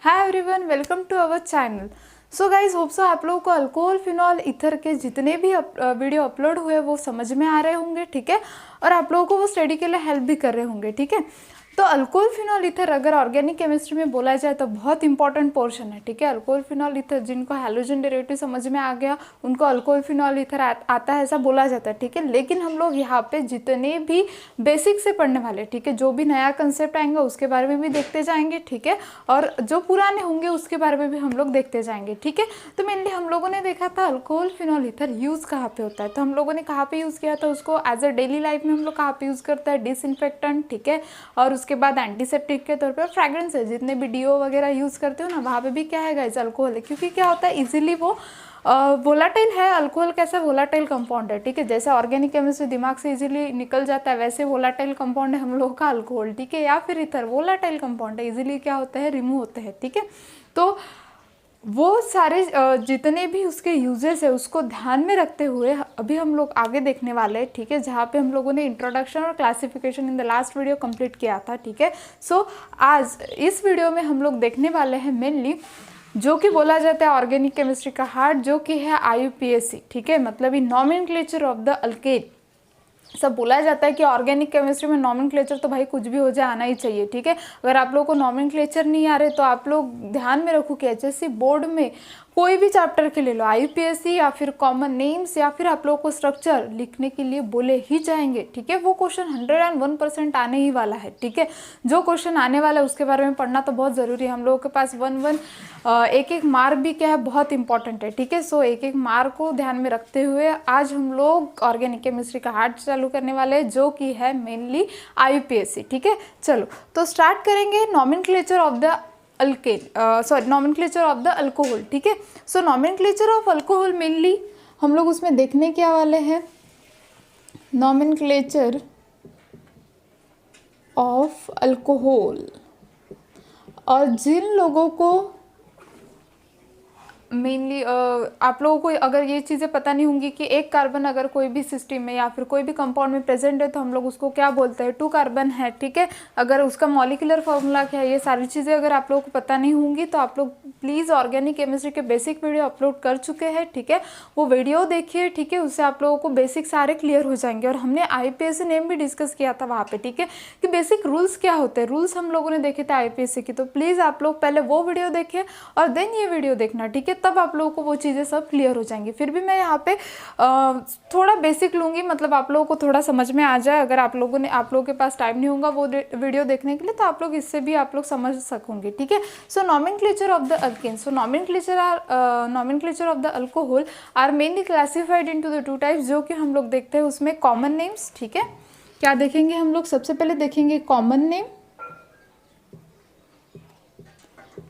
Hi everyone, welcome to our channel. So guys hope so आप लोगों को alcohol phenol ether के जितने भी वीडियो अपलोड हुए वो समझ में आ रहे होंगे, ठीक है। और आप लोगों को वो स्टडी के लिए हेल्प भी कर रहे होंगे, ठीक है। तो अल्कोहल फिनॉल ईथर अगर ऑर्गेनिक केमिस्ट्री में बोला जाए तो बहुत इंपॉर्टेंट पोर्शन है, ठीक है। अल्कोहल फिनॉल ईथर जिनको हैलोजन डेरिवेटिव समझ में आ गया उनको अल्कोहल फिनॉल ईथर आता है, ऐसा बोला जाता है, ठीक है। लेकिन हम लोग यहाँ पे जितने भी बेसिक से पढ़ने वाले, ठीक है, जो भी नया कंसेप्ट आएंगे उसके बारे में भी देखते जाएंगे, ठीक है। और जो पुराने होंगे उसके बारे में भी हम लोग देखते जाएंगे, ठीक है। तो मेनली हम लोगों ने देखा था अल्कोहल फिनॉल ईथर यूज़ कहाँ पे होता है, तो हम लोगों ने कहाँ पे यूज़ किया था उसको एज अ डेली लाइफ में हम लोग कहाँ पे यूज़ करता है, डिसइंफेक्टेंट, ठीक है। और उसके बाद एंटीसेप्टिक के तौर पे फ्रेग्रेंस है, जितने भी डीओ वगैरह यूज़ करते हो ना वहाँ पे भी क्या है गाइस, अल्कोहल है। क्योंकि क्या होता है इजीली वो वोलाटाइल है। अल्कोहल कैसा वोलाटाइल कंपाउंड है, ठीक है। जैसे ऑर्गेनिक केमिस्ट्री दिमाग से इजीली निकल जाता है वैसे वोलाटाइल कंपाउंड है हम लोगों का अल्कोहल, ठीक है। या फिर इथर वोलाटाइल कंपाउंड है, इजीली क्या होता है रिमूव होते हैं, ठीक है। तो वो सारे जितने भी उसके यूजेस है उसको ध्यान में रखते हुए अभी हम लोग आगे देखने वाले हैं, ठीक है। जहाँ पे हम लोगों ने इंट्रोडक्शन और classification in the last video complete किया था, ठीक है। सो आज इस वीडियो में हम लोग देखने वाले हैं मेनली जो कि बोला जाता है ऑर्गेनिक केमिस्ट्री का हार्ट, जो कि है IUPAC, ठीक है। मतलब ये नॉमेनक्लेचर ऑफ द अल्केन। सब बोला जाता है कि ऑर्गेनिक केमिस्ट्री में नॉमेनक्लेचर तो भाई कुछ भी हो जाए आना ही चाहिए, ठीक है। अगर आप लोगों को नॉमेनक्लेचर नहीं आ रहे तो आप लोग ध्यान में रखो कि HSC बोर्ड में कोई भी चैप्टर के ले लो, IUPAC या फिर कॉमन नेम्स या फिर आप लोगों को स्ट्रक्चर लिखने के लिए बोले ही जाएंगे, ठीक है। वो क्वेश्चन 101% आने ही वाला है, ठीक है। जो क्वेश्चन आने वाला है उसके बारे में पढ़ना तो बहुत ज़रूरी है। हम लोगों के पास एक एक मार्क भी क्या है बहुत इंपॉर्टेंट है, ठीक है। सो एक एक मार्क को ध्यान में रखते हुए आज हम लोग ऑर्गेनिक केमिस्ट्री का हार्ट चालू करने वाले हैं जो कि है मेनली IUPAC, ठीक है। चलो तो स्टार्ट करेंगे nomenclature of the nomenclature of the alcohol, ठीक है। So nomenclature of alcohol mainly हम लोग उसमें देखने क्या वाले हैं, नॉमेनक्लेचर ऑफ अल्कोहल। और जिन लोगों को मेनली आप लोगों को अगर ये चीज़ें पता नहीं होंगी कि एक कार्बन अगर कोई भी सिस्टम में या फिर कोई भी कंपाउंड में प्रेजेंट है तो हम लोग उसको क्या बोलते हैं, 2 कार्बन है, ठीक है। अगर उसका मॉलिक्यूलर फॉर्मूला क्या है, ये सारी चीज़ें अगर आप लोगों को पता नहीं होंगी तो आप लोग प्लीज़ ऑर्गेनिक केमिस्ट्री के बेसिक वीडियो अपलोड कर चुके हैं, ठीक है। वो वीडियो देखिए, ठीक है। उससे आप लोगों को बेसिक सारे क्लियर हो जाएंगे। और हमने IUPAC नेम भी डिस्कस किया था वहाँ पे, ठीक है, कि बेसिक रूल्स क्या होते हैं। रूल्स हम लोगों ने देखे थे IUPAC की, तो प्लीज़ आप लोग पहले वो वीडियो देखें और देन ये वीडियो देखना, ठीक है। तब आप लोगों को वो चीज़ें सब क्लियर हो जाएंगी। फिर भी मैं यहाँ पे थोड़ा बेसिक लूँगी, मतलब आप लोगों को थोड़ा समझ में आ जाए। अगर आप लोगों के पास टाइम नहीं होगा वो वीडियो देखने के लिए तो आप लोग इससे भी आप लोग समझ सकोगे, ठीक है। So nomenclature of the alkane, so nomenclature of the alcohol are mainly classified into the 2 types, जो कि हम लोग देखते हैं उसमें कॉमन नेम्स, ठीक है। क्या देखेंगे हम लोग, सबसे पहले देखेंगे कॉमन नेम।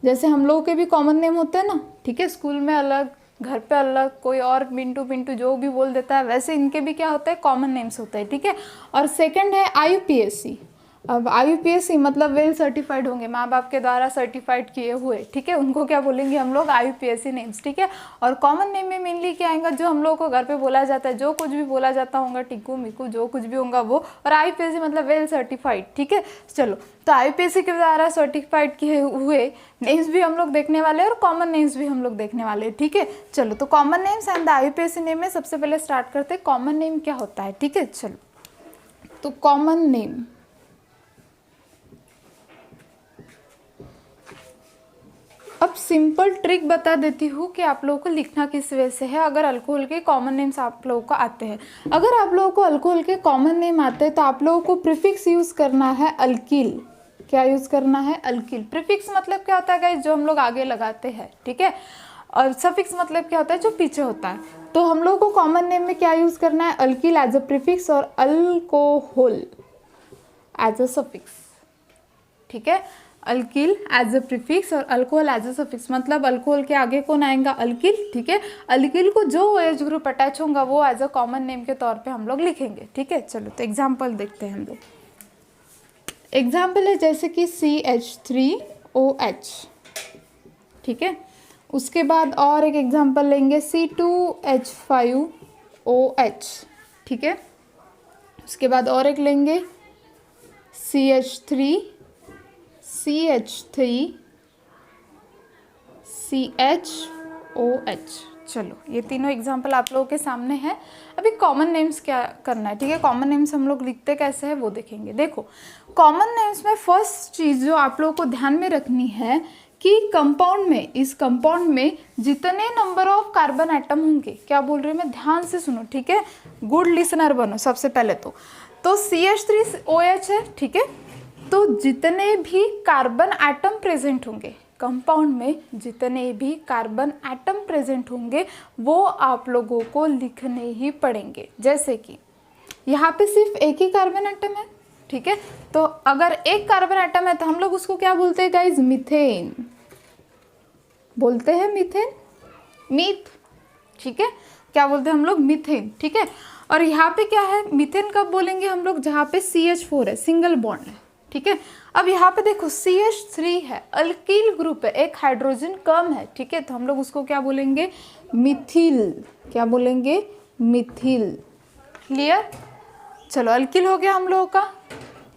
जैसे हम लोगों के भी कॉमन नेम होते हैं ना, ठीक है, स्कूल में अलग, घर पे अलग, कोई और पिंटू पिंटू जो भी बोल देता है, वैसे इनके भी क्या होता है कॉमन नेम्स होता है, ठीक है। और सेकंड है IUPAC। अब IUPAC मतलब वेल सर्टिफाइड होंगे, माँ बाप के द्वारा सर्टिफाइड किए हुए, ठीक है, उनको क्या बोलेंगे हम लोग IUPAC नेम्स, ठीक है। और कॉमन नेम में मेनली क्या आएगा, जो हम लोगों को घर पे बोला जाता है, जो कुछ भी बोला जाता होगा, टिक्कू मिक्कू जो कुछ भी होगा वो। और IUPAC मतलब वेल सर्टिफाइड, ठीक है। चलो तो IUPAC के द्वारा सर्टिफाइड किए हुए नेम्स भी हम लोग देखने वाले हैं और कॉमन नेम्स भी हम लोग देखने वाले हैं, ठीक है। चलो तो common names and the IUPAC name में सबसे पहले स्टार्ट करते हैं कॉमन नेम क्या होता है, ठीक है। चलो तो कॉमन नेम, अब सिंपल ट्रिक बता देती हूँ कि आप लोगों को लिखना किस वे से है अगर अल्कोहल के कॉमन नेम्स आप लोगों को आते हैं। अगर आप लोगों को अल्कोहल के कॉमन नेम आते हैं तो आप लोगों को प्रीफिक्स यूज़ करना है अल्किल। क्या यूज़ करना है, अल्किल। प्रीफिक्स मतलब क्या होता है गाइस, जो हम लोग आगे लगाते हैं, ठीक है। और सफिक्स मतलब क्या होता है, जो पीछे होता है। तो हम लोगों को कॉमन नेम में क्या यूज़ करना है, अल्किल एज अ प्रीफिक्स और अल्कोहल एज अ सफिक्स, ठीक है। अल्किल एज अ प्रीफिक्स और अल्कोहल एज अ सफिक्स, मतलब अल्कोहल के आगे कौन आएगा, अल्किल, ठीक है। अल्किल को जो एज ग्रुप अटैच होगा वो एज अ कॉमन नेम के तौर पे हम लोग लिखेंगे, ठीक है। चलो तो एग्जांपल देखते हैं हम लोग। एग्जांपल है जैसे कि CH3OH, ठीक है। उसके बाद और एक एग्जांपल लेंगे C2H5OH, ठीक है। उसके बाद और एक लेंगे CH3 CHOH। चलो ये तीनों एग्जाम्पल आप लोगों के सामने हैं। अभी कॉमन नेम्स क्या करना है, ठीक है। कॉमन नेम्स हम लोग लिखते कैसे हैं वो देखेंगे। देखो कॉमन नेम्स में फर्स्ट चीज़ जो आप लोगों को ध्यान में रखनी है कि कंपाउंड में, इस कंपाउंड में जितने नंबर ऑफ कार्बन एटम होंगे, क्या बोल रही हूँ मैं, ध्यान से सुनो, ठीक है। गुड लिसनर बनो सबसे पहले तो CH3OH है, ठीक है। तो जितने भी कार्बन एटम प्रेजेंट होंगे कंपाउंड में, जितने भी कार्बन एटम प्रेजेंट होंगे वो आप लोगों को लिखने ही पड़ेंगे। जैसे कि यहाँ पे सिर्फ एक ही कार्बन एटम है, ठीक है। तो अगर एक कार्बन एटम है तो हम लोग उसको क्या बोलते हैं गाइज, मीथेन बोलते हैं, मीथेन, मीथ, ठीक है। क्या बोलते हैं हम लोग, मीथेन, ठीक है। और यहाँ पे क्या है, मीथेन कब बोलेंगे हम लोग, जहाँ पे CH4 है, सिंगल बॉन्ड है, ठीक है। अब यहाँ पे देखो CH3 है, अल्किल ग्रुप है, एक हाइड्रोजन कम है, ठीक है। तो हम लोग उसको क्या बोलेंगे, मिथिल, क्या बोलेंगे, मिथिल। क्लियर। चलो अल्किल हो गया हम लोगों का,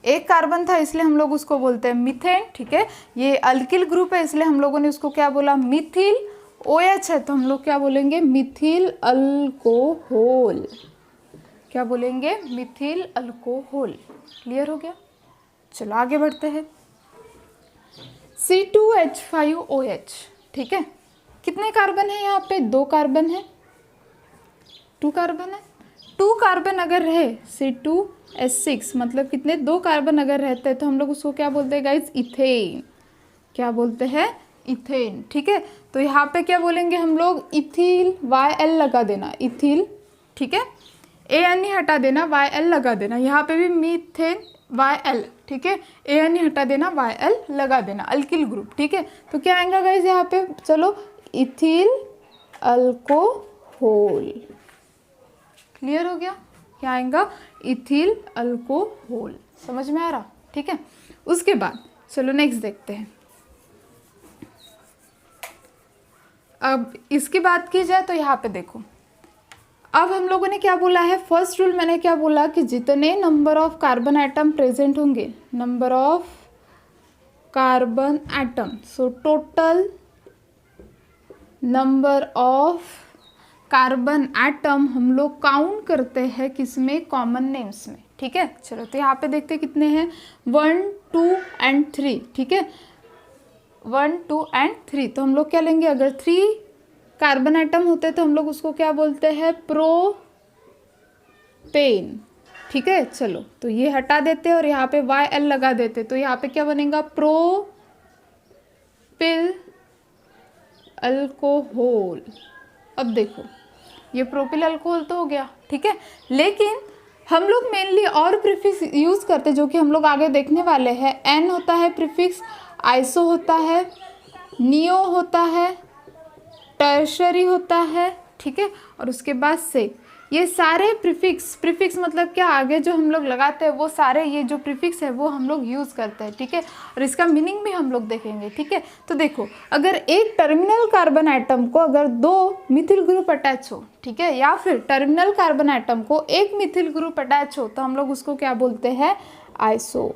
एक कार्बन था इसलिए हम लोग उसको बोलते हैं मीथेन, ठीक है। ये अल्किल ग्रुप है इसलिए हम लोगों ने उसको क्या बोला, मिथिल। OH है तो हम लोग क्या बोलेंगे, मिथिल अल्कोहल, क्या बोलेंगे, मिथिल अल्कोहल। क्लियर हो गया। चलो आगे बढ़ते हैं। C2H5OH, ठीक है। कितने कार्बन है यहाँ पे, 2 कार्बन है, 2 कार्बन है। 2 कार्बन अगर रहे C2H6 मतलब कितने, 2 कार्बन अगर रहते हैं तो हम लोग उसको क्या बोलते हैं गाइज, इथेन, क्या बोलते हैं, इथेन, ठीक है। तो यहाँ पे क्या बोलेंगे हम लोग, इथिल, YL लगा देना, इथिल, ठीक है। AN ही हटा देना, YL लगा देना। यहाँ पे भी मीथेन, YL, ठीक है। AN ही हटा देना, YL लगा देना, अल्किल ग्रुप, ठीक है। तो क्या आएगा गाइज यहाँ पे, चलो, इथिल अल्कोहल। क्लियर हो गया। क्या आएगा, इथिल अल्कोहल। समझ में आ रहा, ठीक है। उसके बाद चलो नेक्स्ट देखते हैं। अब इसकी बात की जाए तो यहाँ पे देखो, अब हम लोगों ने क्या बोला है, फर्स्ट रूल मैंने क्या बोला कि जितने number of carbon atom present होंगे, number of carbon atom, so total number of carbon atom हम लोग काउंट करते हैं किसमें, कॉमन नेम्स में, ठीक है। चलो तो यहाँ पे देखते हैं कितने हैं, 1, 2 एंड 3, ठीक है। 1, 2 एंड 3। तो हम लोग क्या लेंगे, अगर 3 कार्बन एटम होते तो हम लोग उसको क्या बोलते हैं, प्रोपेन, ठीक है। चलो तो ये हटा देते और यहाँ पे YL लगा देते, तो यहाँ पे क्या बनेगा, प्रोपिल अल्कोहल। अब देखो ये प्रोपिल अल्कोहल तो हो गया, ठीक है। लेकिन हम लोग मेनली और प्रीफिक्स यूज करते जो कि हम लोग आगे देखने वाले हैं। N होता है प्रीफिक्स, आइसो होता है, नियो होता है, टर्शरी होता है, ठीक है। और उसके बाद से ये सारे प्रीफिक्स मतलब क्या, आगे जो हम लोग लगाते हैं वो सारे ये जो प्रीफिक्स है वो हम लोग यूज़ करते हैं, ठीक है। और इसका मीनिंग भी हम लोग देखेंगे, ठीक है। तो देखो अगर एक टर्मिनल कार्बन एटम को अगर 2 मिथिल ग्रुप अटैच हो, ठीक है, या फिर टर्मिनल कार्बन एटम को एक मिथिल ग्रुप अटैच हो तो हम लोग उसको क्या बोलते हैं, आइसो।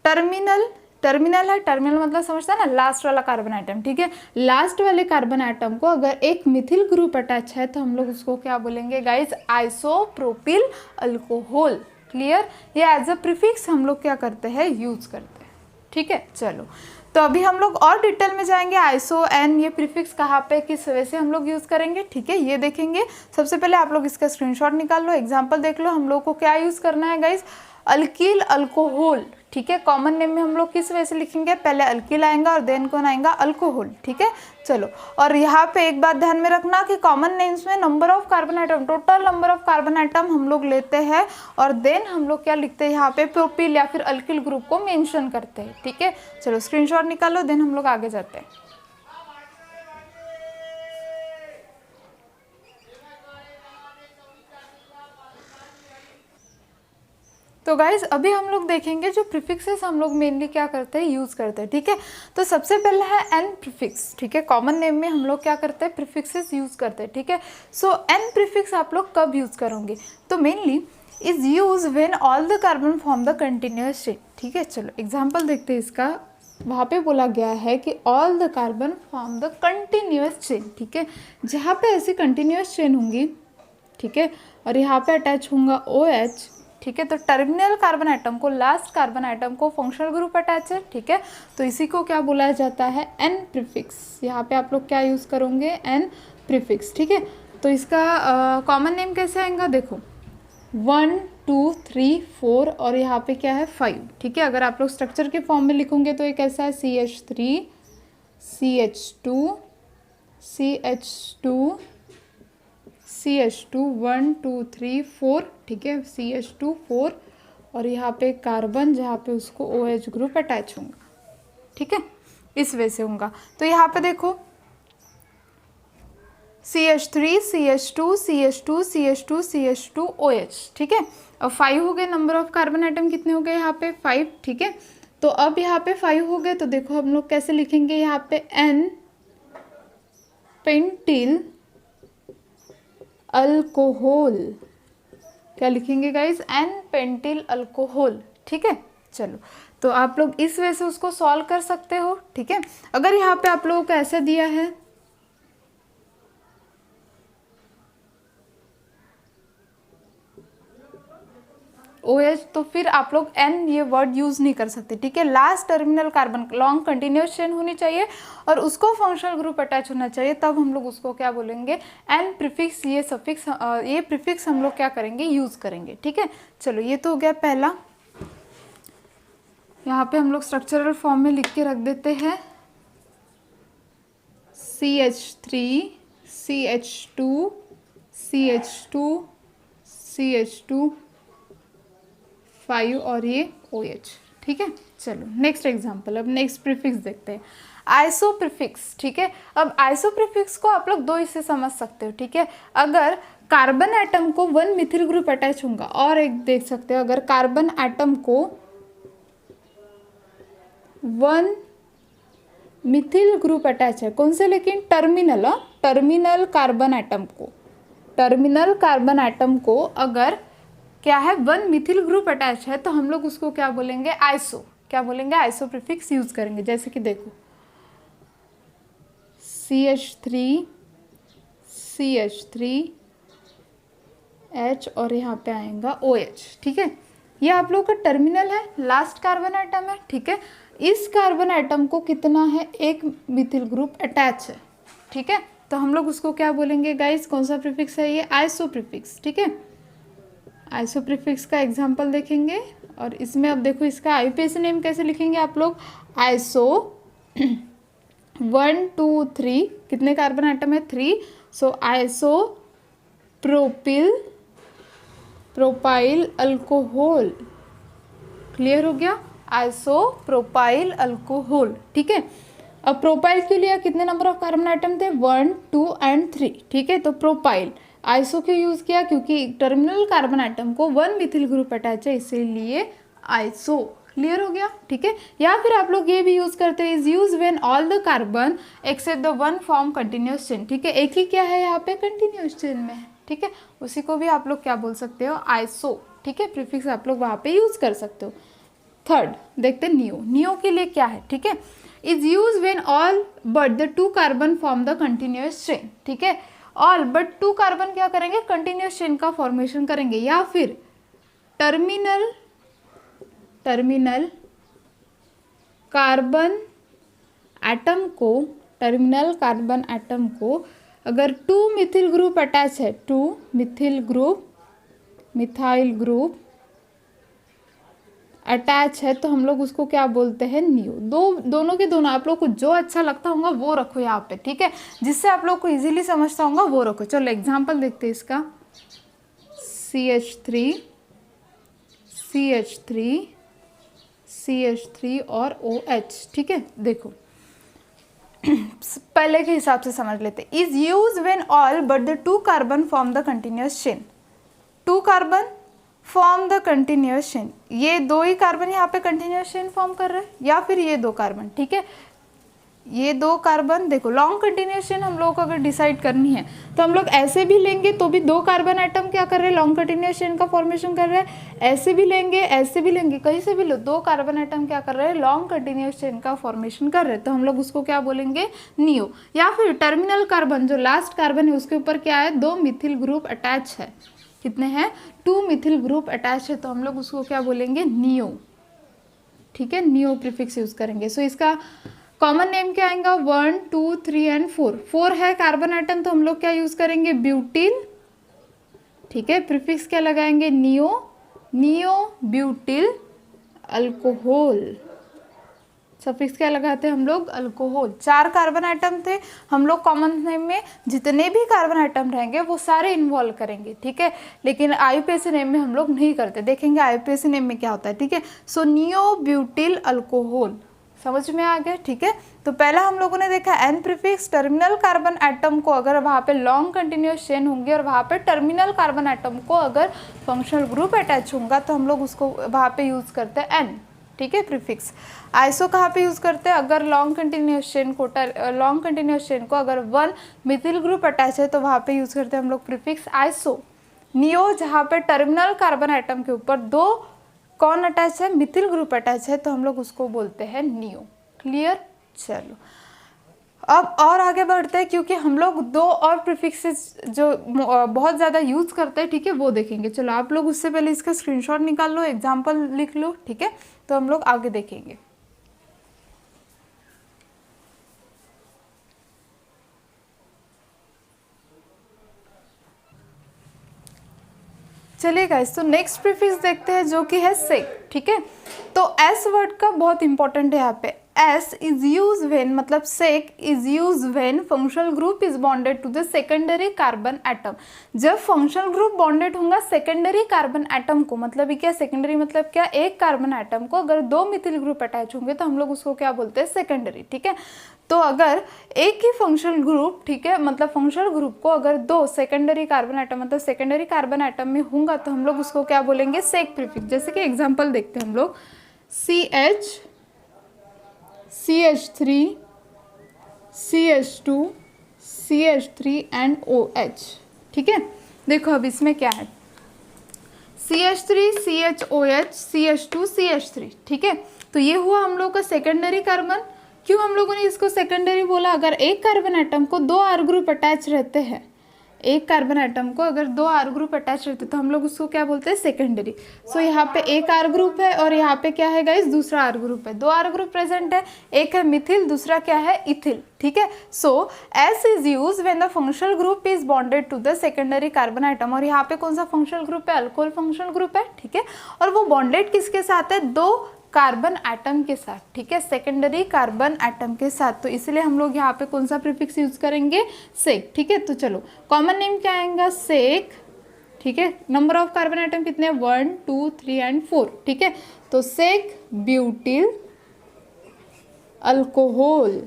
टर्मिनल है, टर्मिनल मतलब समझता है ना, लास्ट वाला कार्बन आइटम, ठीक है। लास्ट वाले कार्बन आइटम को अगर एक मिथिल ग्रुप अटैच है तो हम लोग उसको क्या बोलेंगे गाइज, आइसोप्रोपिल अल्कोहल। क्लियर। ये एज अ प्रीफिक्स हम लोग क्या करते हैं, यूज करते हैं, ठीक है। चलो तो अभी हम लोग और डिटेल में जाएंगे, आइसो एन ये प्रीफिक्स कहाँ पे किस वजह से हम लोग यूज़ करेंगे, ठीक है, ये देखेंगे। सबसे पहले आप लोग इसका स्क्रीनशॉट निकाल लो, एग्जाम्पल देख लो। हम लोग को क्या यूज़ करना है गाइज, अल्किल अल्कोहल, ठीक है। कॉमन नेम में हम लोग किस वजह से लिखेंगे, पहले अल्किल आएगा और देन कौन आएगा, अल्कोहल, ठीक है। चलो और यहाँ पे एक बात ध्यान में रखना कि कॉमन नेम्स में number of carbon item, total number of carbon item हम लोग लेते हैं और देन हम लोग क्या लिखते हैं यहाँ पे, प्रोपिल या फिर अल्किल ग्रुप को मेंशन करते हैं, ठीक है। चलो स्क्रीनशॉट निकालो, देन हम लोग आगे जाते हैं। तो गाइज अभी हम लोग देखेंगे जो प्रीफिक्सेस हम लोग मेनली क्या करते हैं, यूज़ करते हैं, ठीक है। तो सबसे पहले है एन प्रीफिक्स, ठीक है। कॉमन नेम में हम लोग क्या करते हैं, प्रीफिक्सेस यूज़ करते हैं, ठीक है। सो एन प्रीफिक्स आप लोग कब यूज़ करोगे, तो mainly is use when all the carbon form the continuous chain, ठीक है। चलो एग्जाम्पल देखते हैं इसका। वहाँ पे बोला गया है कि all the carbon form the continuous chain, ठीक है। जहाँ पे ऐसी कंटिन्यूअस चेन होंगी, ठीक है, और यहाँ पे अटैच होगा OH, ठीक है, तो टर्मिनल कार्बन आइटम को, लास्ट कार्बन आइटम को फंक्शनल ग्रुप अटैच है, ठीक है, तो इसी को क्या बुलाया जाता है, N प्रीफिक्स। यहाँ पे आप लोग क्या यूज़ करोगे, N प्रीफिक्स, ठीक है। तो इसका कॉमन नेम कैसे आएगा, देखो 1 2 3 4 और यहाँ पे क्या है 5, ठीक है। अगर आप लोग स्ट्रक्चर के फॉर्म में लिखोगे तो ये कैसा है, CH3 CH2 CH2 CH2 1 2 3 4, ठीक है, CH2 4 और यहाँ पे कार्बन जहाँ पे उसको OH ग्रुप अटैच होगा, ठीक है, इस वे से होगा। तो यहाँ पे देखो CH3 CH2 CH2 CH2 CH2 OH, ठीक है, और 5 हो गए। नंबर ऑफ कार्बन आइटम कितने हो गए यहाँ पे 5, ठीक है। तो अब यहाँ पे 5 हो गए तो देखो हम लोग कैसे लिखेंगे, यहाँ पे N पेंटिल अल्कोहल, क्या लिखेंगे गाइस, N पेंटिल अल्कोहल, ठीक है। चलो, तो आप लोग इस वे से उसको सॉल्व कर सकते हो, ठीक है। अगर यहाँ पे आप लोगों को ऐसे दिया है OH, तो फिर आप लोग N ये वर्ड यूज़ नहीं कर सकते, ठीक है। Last terminal carbon long continuous chain होनी चाहिए और उसको फंक्शनल ग्रुप अटैच होना चाहिए, तब हम लोग उसको क्या बोलेंगे, N प्रीफिक्स, ये सफिक्स, ये प्रीफिक्स हम लोग क्या करेंगे, यूज़ करेंगे, ठीक है। चलो, ये तो हो गया पहला। यहाँ पे हम लोग स्ट्रक्चरल फॉर्म में लिख के रख देते हैं CH3 CH2 CH2 CH2 5 और ये OH, ठीक है। चलो नेक्स्ट एग्जांपल, अब नेक्स्ट प्रीफिक्स देखते हैं, आइसो प्रीफिक्स, ठीक है। अब आइसो प्रीफिक्स को आप लोग दो इससे समझ सकते हो, ठीक है। अगर कार्बन एटम को 1 मिथिल ग्रुप अटैच होगा, और एक देख सकते हो अगर कार्बन एटम को 1 मिथिल ग्रुप अटैच है, कौन से, लेकिन टर्मिनल, टर्मिनल कार्बन एटम को, टर्मिनल कार्बन एटम को अगर क्या है 1 मिथिल ग्रुप अटैच है, तो हम लोग उसको क्या बोलेंगे, आइसो, क्या बोलेंगे, आइसो प्रीफिक्स यूज करेंगे। जैसे कि देखो CH3 CH3 H और यहाँ पे आएगा OH, ठीक है। ये आप लोग का टर्मिनल है, लास्ट कार्बन आइटम है, ठीक है। इस कार्बन आइटम को कितना है, 1 मिथिल ग्रुप अटैच है, ठीक है। तो हम लोग उसको क्या बोलेंगे गाइस, कौन सा प्रीफिक्स है ये, आइसो प्रीफिक्स, ठीक है। आइसो प्रीफिक्स का एग्जांपल देखेंगे और इसमें अब देखो इसका IUPAC नेम कैसे लिखेंगे आप लोग, आइसो 1 2 3, कितने कार्बन आइटम है 3, सो आइसो प्रोपाइल अल्कोहल, क्लियर हो गया, आइसो प्रोपाइल अल्कोहल, ठीक है। अब प्रोपाइल के लिए कितने नंबर ऑफ कार्बन आइटम थे, 1 2 एंड 3, ठीक है। तो प्रोपाइल आइसो क्यों यूज किया, क्योंकि टर्मिनल कार्बन आइटम को 1 मिथिल ग्रुप अटैच है, इसीलिए आइसो, क्लियर हो गया, ठीक है। या फिर आप लोग ये भी यूज करते हैं, is use when all the carbon except the 1 form continuous chain, ठीक है। एक ही क्या है यहाँ पे, कंटिन्यूअस चेन में है, ठीक है। उसी को भी आप लोग क्या बोल सकते हो, आइसो, ठीक है, प्रीफिक्स आप लोग वहाँ पे यूज कर सकते हो। थर्ड देखते हैं नियो, नियो के लिए क्या है, ठीक है, is use when all but the 2 carbon form the continuous chain, ठीक है। ऑल बट 2 कार्बन क्या करेंगे, कंटिन्यूअस चेन का फॉर्मेशन करेंगे, या फिर टर्मिनल कार्बन एटम को, टर्मिनल कार्बन एटम को अगर 2 मिथिल ग्रुप अटैच है, 2 मिथाइल ग्रुप अटैच है, तो हम लोग उसको क्या बोलते हैं, नियो। दोनों के दोनों आप लोग को जो अच्छा लगता होगा वो रखो यहाँ पे, ठीक है, जिससे आप लोग को इजीली समझता होगा वो रखो। चलो एग्जांपल देखते हैं इसका, CH3 और OH, ठीक है। देखो पहले के हिसाब से समझ लेते, is use when all but the 2 carbon form the continuous chain, 2 carbon form the continuous chain, ये 2 ही कार्बन यहाँ पे कंटिन्यूअस चेन फॉर्म कर रहे हैं, या फिर ये 2 कार्बन, ठीक है, ये 2 कार्बन, देखो लॉन्ग कंटिन्यूअस चेन हम लोगों को अगर डिसाइड करनी है तो हम लोग ऐसे भी लेंगे तो भी 2 कार्बन एटम क्या कर रहे हैं, लॉन्ग कंटिन्यूअस चेन का फॉर्मेशन कर रहे हैं। ऐसे भी लेंगे, ऐसे भी लेंगे, कहीं से भी लो, 2 कार्बन एटम क्या कर रहे हैं, लॉन्ग कंटिन्यूअस चेन का फॉर्मेशन कर रहे हैं, तो हम लोग उसको क्या बोलेंगे, नियो। या फिर टर्मिनल कार्बन, जो लास्ट कार्बन है उसके ऊपर क्या है, 2 मिथिल ग्रुप अटैच है। कितने हैं, 2 मिथिल ग्रुप अटैच है, तो हम लोग उसको क्या बोलेंगे, नियो। ठीक है, नियो प्रीफिक्स यूज करेंगे। सो इसका कॉमन नेम क्या आएगा, 1 2 3 एंड 4। 4 है कार्बन आइटम, तो हम लोग क्या यूज करेंगे, ब्यूटिल। ठीक है, प्रीफिक्स क्या लगाएंगे, neo, neo butyl alcohol. Suffix क्या लगाते हैं हम लोग, अल्कोहल। 4 कार्बन आइटम थे, हम लोग कॉमन नेम में जितने भी कार्बन आइटम रहेंगे वो सारे इन्वॉल्व करेंगे। ठीक है, लेकिन आईयूपीएसी नेम में हम लोग नहीं करते, देखेंगे आईयूपीएसी नेम में क्या होता है। ठीक है, सो नियो ब्यूटिल अल्कोहल, समझ में आ गया। ठीक है, तो पहला हम लोगों ने देखा N prefix, terminal carbon atom को अगर वहाँ पे लॉन्ग कंटिन्यूअस चेन होंगे और वहाँ पे टर्मिनल कार्बन एटम को अगर फंक्शनल ग्रुप अटैच होगा तो हम लोग उसको वहाँ पे यूज करते हैं एन। ठीक है, प्रीफिक्स। आइसो कहाँ पे यूज करते हैं, अगर लॉन्ग कंटिन्यूअस चेन को अगर 1 मिथिल ग्रुप अटैच है तो वहाँ पे यूज करते हैं हम लोग प्रीफिक्स आइसो। नियो, जहाँ पे टर्मिनल कार्बन एटम के ऊपर 2 कौन अटैच है, मिथिल ग्रुप अटैच है, तो हम लोग उसको बोलते हैं नियो। क्लियर, चलो अब और आगे बढ़ते हैं, क्योंकि हम लोग 2 और प्रीफिक्सेस जो बहुत ज़्यादा यूज करते हैं, ठीक है, वो देखेंगे। चलो आप लोग उससे पहले इसका स्क्रीनशॉट निकाल लो, एग्जाम्पल लिख लो। ठीक है, तो हम लोग आगे देखेंगे। चलिए गाइस, तो नेक्स्ट प्रीफिक्स देखते हैं जो कि है सेक। ठीक है, तो एस वर्ड का बहुत इंपॉर्टेंट है यहाँ पे। एस इज यूज व्हेन, मतलब sec is use when functional group is bonded to the secondary carbon atom. जब फंक्शनल ग्रुप बॉन्डेड होगा सेकेंडरी कार्बन एटम को, मतलब क्या सेकेंडरी मतलब क्या, एक कार्बन एटम को अगर 2 मिथिल ग्रुप अटैच होंगे तो हम लोग उसको क्या बोलते हैं, सेकेंडरी। ठीक है, तो अगर एक ही फंक्शनल ग्रुप, ठीक है, मतलब फंक्शनल ग्रुप को अगर 2 सेकेंडरी कार्बन एटम, मतलब सेकेंडरी कार्बन एटम में होगा तो हम लोग उसको क्या बोलेंगे, सेक प्रीफिक्स। जैसे कि एग्जांपल देखते हैं हम लोग, CH, CH3, CH2, CH3 and OH। ठीक है, देखो अब इसमें क्या है, CH3, CHOH, CH2, CH3। ठीक है, तो ये हुआ हम लोग का सेकेंडरी कार्बन। क्यों हम लोगों ने इसको सेकेंडरी बोला, अगर एक कार्बन एटम को 2 R ग्रुप अटैच रहते हैं, एक कार्बन एटम को अगर 2 R ग्रुप अटैच रहते हैं तो हम लोग उसको क्या बोलते हैं, सेकेंडरी। सो यहाँ पे एक R ग्रुप है और यहाँ पे क्या है गाइस, दूसरा R ग्रुप है। 2 R ग्रुप प्रेजेंट है, एक है मिथिल, दूसरा क्या है, इथिल। ठीक है, so S is use when the functional group is bonded to the secondary carbon atom. और यहाँ पे कौन सा फंक्शनल ग्रुप है, अल्कोहल फंक्शनल ग्रुप है। ठीक है, और वो बॉन्डेड किसके साथ है, 2 कार्बन एटम के साथ। ठीक है, सेकेंडरी कार्बन एटम के साथ, तो इसलिए हम लोग यहाँ पे कौन सा प्रीफिक्स यूज करेंगे, सेक। ठीक है, तो चलो कॉमन नेम क्या आएगा, सेक। ठीक है, नंबर ऑफ कार्बन एटम कितने हैं, 1 2 3 एंड 4। ठीक है, तो सेक ब्यूटिल अल्कोहल।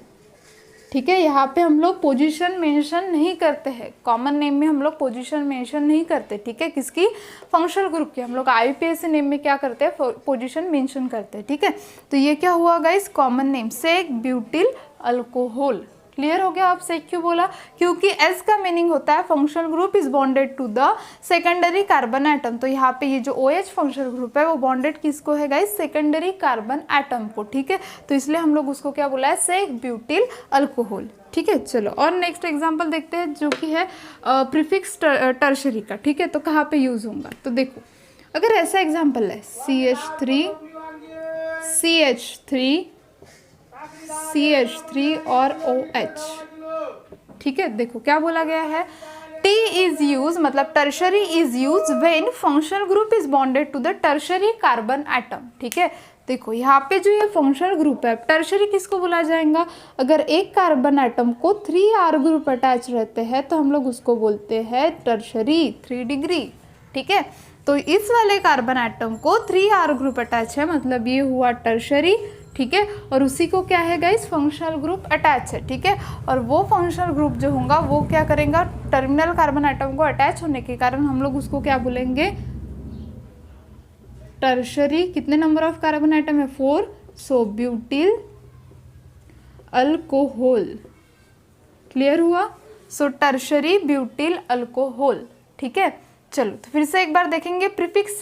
ठीक है, यहाँ पे हम लोग पोजीशन मेंशन नहीं करते हैं, कॉमन नेम में हम लोग पोजीशन मेंशन नहीं करते। ठीक है, किसकी, फंक्शनल ग्रुप की। हम लोग आईयूपीएसी नेम में क्या करते हैं, पोजीशन मेंशन करते हैं। ठीक है, तो ये क्या हुआ गाइस, कॉमन नेम सेक ब्यूटिल अल्कोहल। क्लियर हो गया, आप सेक क्यों बोला, क्योंकि एस का मीनिंग होता है functional group is bonded to the secondary carbon atom. तो यहाँ पे ये जो OH फंक्शनल ग्रुप है वो बॉन्डेड किसको है गाइस, सेकेंडरी कार्बन एटम को। ठीक है, तो इसलिए हम लोग उसको क्या बोला है, सेक ब्यूटिल अल्कोहल। ठीक है, चलो और नेक्स्ट एग्जाम्पल देखते हैं जो कि है प्रीफिक्स टर्शरी का। ठीक है, तो कहाँ पे यूज होगा, तो देखो अगर ऐसा एग्जाम्पल है, CH3, CH3, CH3 और OH। ठीक है, देखो क्या बोला गया है, T इज यूज, मतलब tertiary is use when functional group is bonded to the tertiary carbon atom. ठीक है, देखो यहाँ पे जो ये फंक्शनल ग्रुप है, टर्शरी किसको बोला जाएगा, अगर एक कार्बन एटम को 3 R ग्रुप अटैच रहते हैं तो हम लोग उसको बोलते हैं टर्शरी, 3 डिग्री। ठीक है, तो इस वाले कार्बन एटम को 3 R ग्रुप अटैच है, मतलब ये हुआ टर्शरी। ठीक है, और उसी को क्या है गाइस, फंक्शनल ग्रुप अटैच है। ठीक है, और वो फंक्शनल ग्रुप जो होगा वो क्या करेगा, टर्मिनल कार्बन एटम को अटैच होने के कारण हम लोग उसको क्या बोलेंगे, टर्शरी। कितने नंबर ऑफ कार्बन एटम है, 4। सो ब्यूटिल अल्कोहल। क्लियर हुआ? सो टर्शरी ब्यूटिल अल्कोहल। ठीक है, चलो तो फिर से एक बार देखेंगे। प्रीफिक्स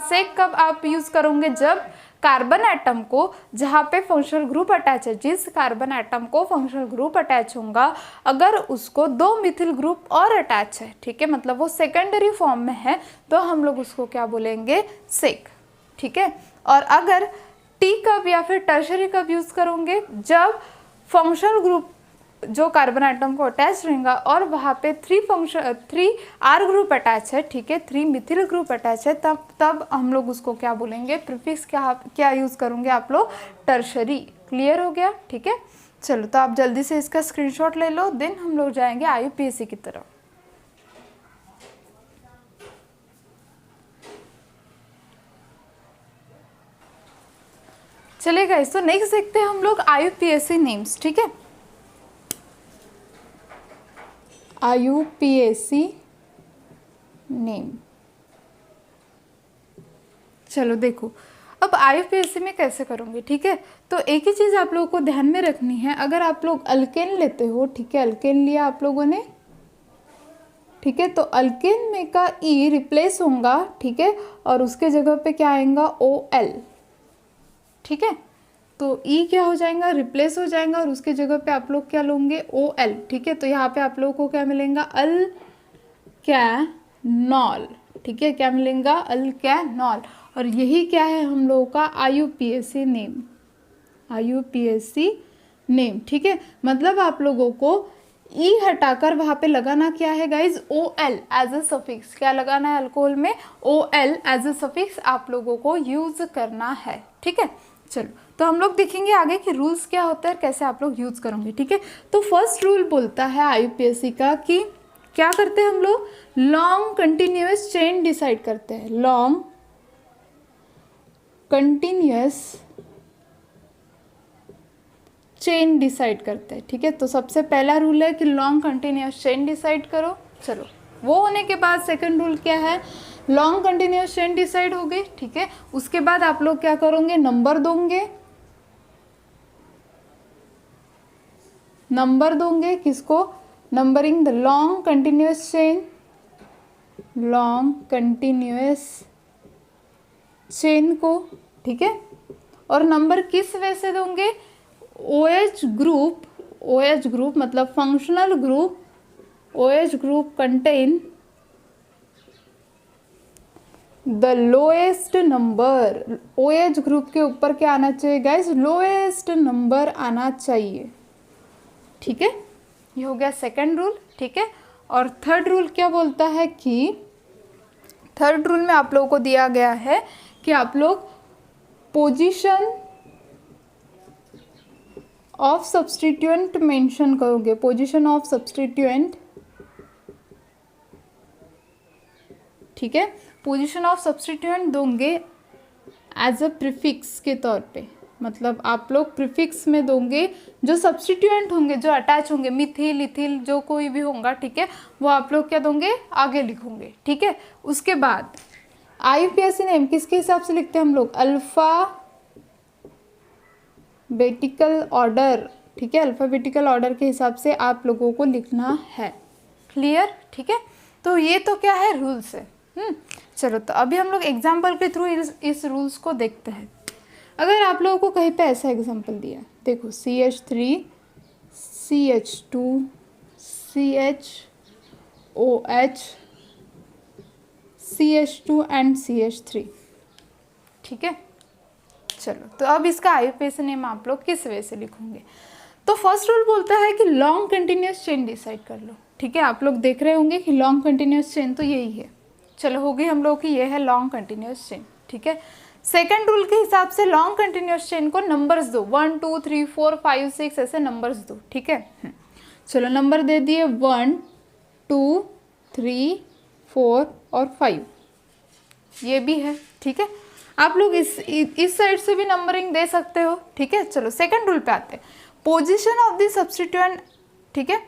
से कब आप यूज करोगे? जब कार्बन एटम को, जहाँ पे फंक्शनल ग्रुप अटैच है, जिस कार्बन एटम को फंक्शनल ग्रुप अटैच होगा, अगर उसको 2 मिथिल ग्रुप और अटैच है, ठीक है, मतलब वो सेकेंडरी फॉर्म में है, तो हम लोग उसको क्या बोलेंगे? सेक। ठीक है, और अगर टी कब या फिर टर्शरी कब यूज करोगे? जब फंक्शनल ग्रुप जो कार्बन आइटम को अटैच रहेगा और वहाँ पे 3 आर ग्रुप अटैच है, ठीक है, 3 मिथिल ग्रुप अटैच है, तब हम लोग उसको क्या बोलेंगे? प्रीफिक्स क्या यूज करोगे आप लोग? टर्शरी। क्लियर हो गया? ठीक है, चलो तो आप जल्दी से इसका स्क्रीनशॉट ले लो, देन हम लोग जाएंगे IUPAC की तरफ। चलिए गाइस, तो नेक्स्ट देखते हैं हम लोग IUPAC नेम्स। ठीक है, IUPAC नेम। चलो देखो, अब IUPAC में कैसे करोगे? ठीक है, तो एक ही चीज़ आप लोगों को ध्यान में रखनी है। अगर आप लोग अल्केन लेते हो, ठीक है, अल्केन लिया आप लोगों ने, ठीक है, तो अल्केन में का ई रिप्लेस होगा, ठीक है, और उसके जगह पे क्या आएगा? OL। ठीक है, तो ई क्या हो जाएगा? रिप्लेस हो जाएगा, और उसके जगह पे आप लोग क्या लोगे? OL। ठीक है, तो यहाँ पे आप लोगों को क्या मिलेगा? अल्कैनॉल। ठीक है, क्या मिलेगा? अल्कैनॉल। और यही क्या है हम लोगों का? IUPAC name. IUPAC name. ठीक है, मतलब आप लोगों को ई हटाकर वहाँ पे लगाना क्या है guys? OL as a suffix. क्या लगाना है अल्कोहल में? OL एज ए सफिक्स आप लोगों को यूज करना है। ठीक है, चलो तो हम लोग देखेंगे आगे कि रूल्स क्या होते हैं, कैसे आप लोग यूज करोगे। ठीक है, तो फर्स्ट रूल बोलता है IUPAC का कि क्या करते हैं हम लोग? लॉन्ग कंटिन्यूअस चेन डिसाइड करते हैं। लॉन्ग कंटिन्यूअस चेन डिसाइड करते हैं। ठीक है, तो सबसे पहला रूल है कि लॉन्ग कंटिन्यूअस चेन डिसाइड करो। चलो, वो होने के बाद सेकंड रूल क्या है? लॉन्ग कंटिन्यूअस चेन डिसाइड हो गई। ठीक है, उसके बाद आप लोग क्या करोगे? नंबर दोगे। नंबर दोगे किसको? Numbering the long continuous chain. Long continuous chain को। ठीक है, और नंबर किस वे से दोगे? OH group. OH ग्रुप मतलब functional group. OH group contain the lowest number. OH group के ऊपर क्या आना चाहिए गाइस? लोएस्ट नंबर आना चाहिए। ठीक है, ये हो गया सेकंड रूल। ठीक है, और थर्ड रूल क्या बोलता है कि थर्ड रूल में आप लोगों को दिया गया है कि आप लोग पोजीशन ऑफ सब्स्टिट्यूएंट मेंशन करोगे। Position of substituent. ठीक है, पोजीशन ऑफ सब्स्टिट्यूएंट दोगे एज अ प्रीफिक्स के तौर पे। मतलब आप लोग प्रीफिक्स में दोगे जो सब्स्टिट्यूएंट होंगे, जो अटैच होंगे, मिथिल इथिल जो कोई भी होगा, ठीक है, वो आप लोग क्या दोगे? आगे लिखोगे। ठीक है, उसके बाद IUPAC नेम किसके हिसाब से लिखते हैं हम लोग? Alphabetical order. ठीक है, अल्फाबेटिकल ऑर्डर के हिसाब से आप लोगों को लिखना है। क्लियर? ठीक है, तो ये तो क्या है? रूल्स है। चलो तो अभी हम लोग एग्जाम्पल के थ्रू इस रूल्स को देखते हैं। अगर आप लोगों को कहीं पे ऐसा एग्जाम्पल दिया, देखो CH3 CH2 CHOH CH2 and CH3। ठीक है, चलो तो अब इसका IUPAC नेम आप लोग किस वे से लिखोगे? तो फर्स्ट रूल बोलता है कि लॉन्ग कंटिन्यूअस चेन डिसाइड कर लो। ठीक है, आप लोग देख रहे होंगे कि लॉन्ग कंटिन्यूअस चेन तो यही है। चलो हो गई हम लोग की ये है लॉन्ग कंटिन्यूअस चेन। ठीक है, सेकंड रूल के हिसाब से लॉन्ग कंटिन्यूअस चेन को नंबर्स दो, 1 2 3 4 5 6 ऐसे नंबर्स दो। ठीक है, चलो नंबर दे दिए 1 2 3 4 और 5, ये भी है। ठीक है, आप लोग इस साइड से भी नंबरिंग दे सकते हो। ठीक है, चलो सेकंड रूल पे आते हैं। Position of the substituent. ठीक है,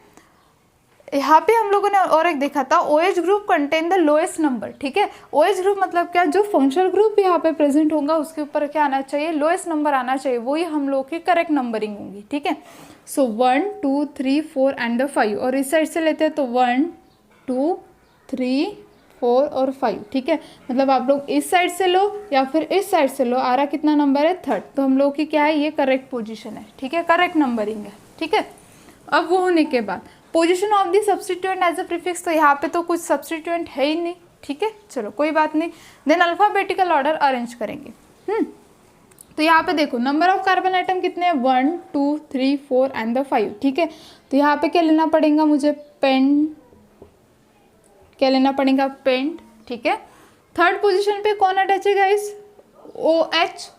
यहाँ पे हम लोगों ने और एक देखा था, OH group contain the lowest number, ठीक है। OH ग्रुप मतलब क्या, जो फंक्शनल ग्रुप यहाँ पे प्रेजेंट होगा उसके ऊपर क्या आना चाहिए, लोएस्ट नंबर आना चाहिए, वही हम लोग की करेक्ट नंबरिंग होगी, ठीक है। सो 1 2 3 4 एंड 5, और इस साइड से लेते हैं तो 1 2 3 4 और 5, ठीक है। मतलब आप लोग इस साइड से लो या फिर इस साइड से लो, आ रहा कितना नंबर है, 3rd, तो हम लोग की क्या है, ये करेक्ट पोजीशन है, ठीक है, करेक्ट नंबरिंग है, ठीक है। अब वो होने के बाद position of the substituent as a prefix, तो यहाँ पे तो कुछ सब्स्टिट्यूएंट है ही नहीं, ठीक है, चलो कोई बात नहीं। देन अल्फाबेटिकल ऑर्डर अरेंज करेंगे। तो यहाँ पे देखो नंबर ऑफ कार्बन आइटम कितने हैं, 1 2 3 4 एंड 5, ठीक है। तो यहाँ पे क्या लेना पड़ेगा मुझे, पेंट, क्या लेना पड़ेगा, पेंट, ठीक है। 3rd पोजीशन पे कौन अटैच है गाइस, OH,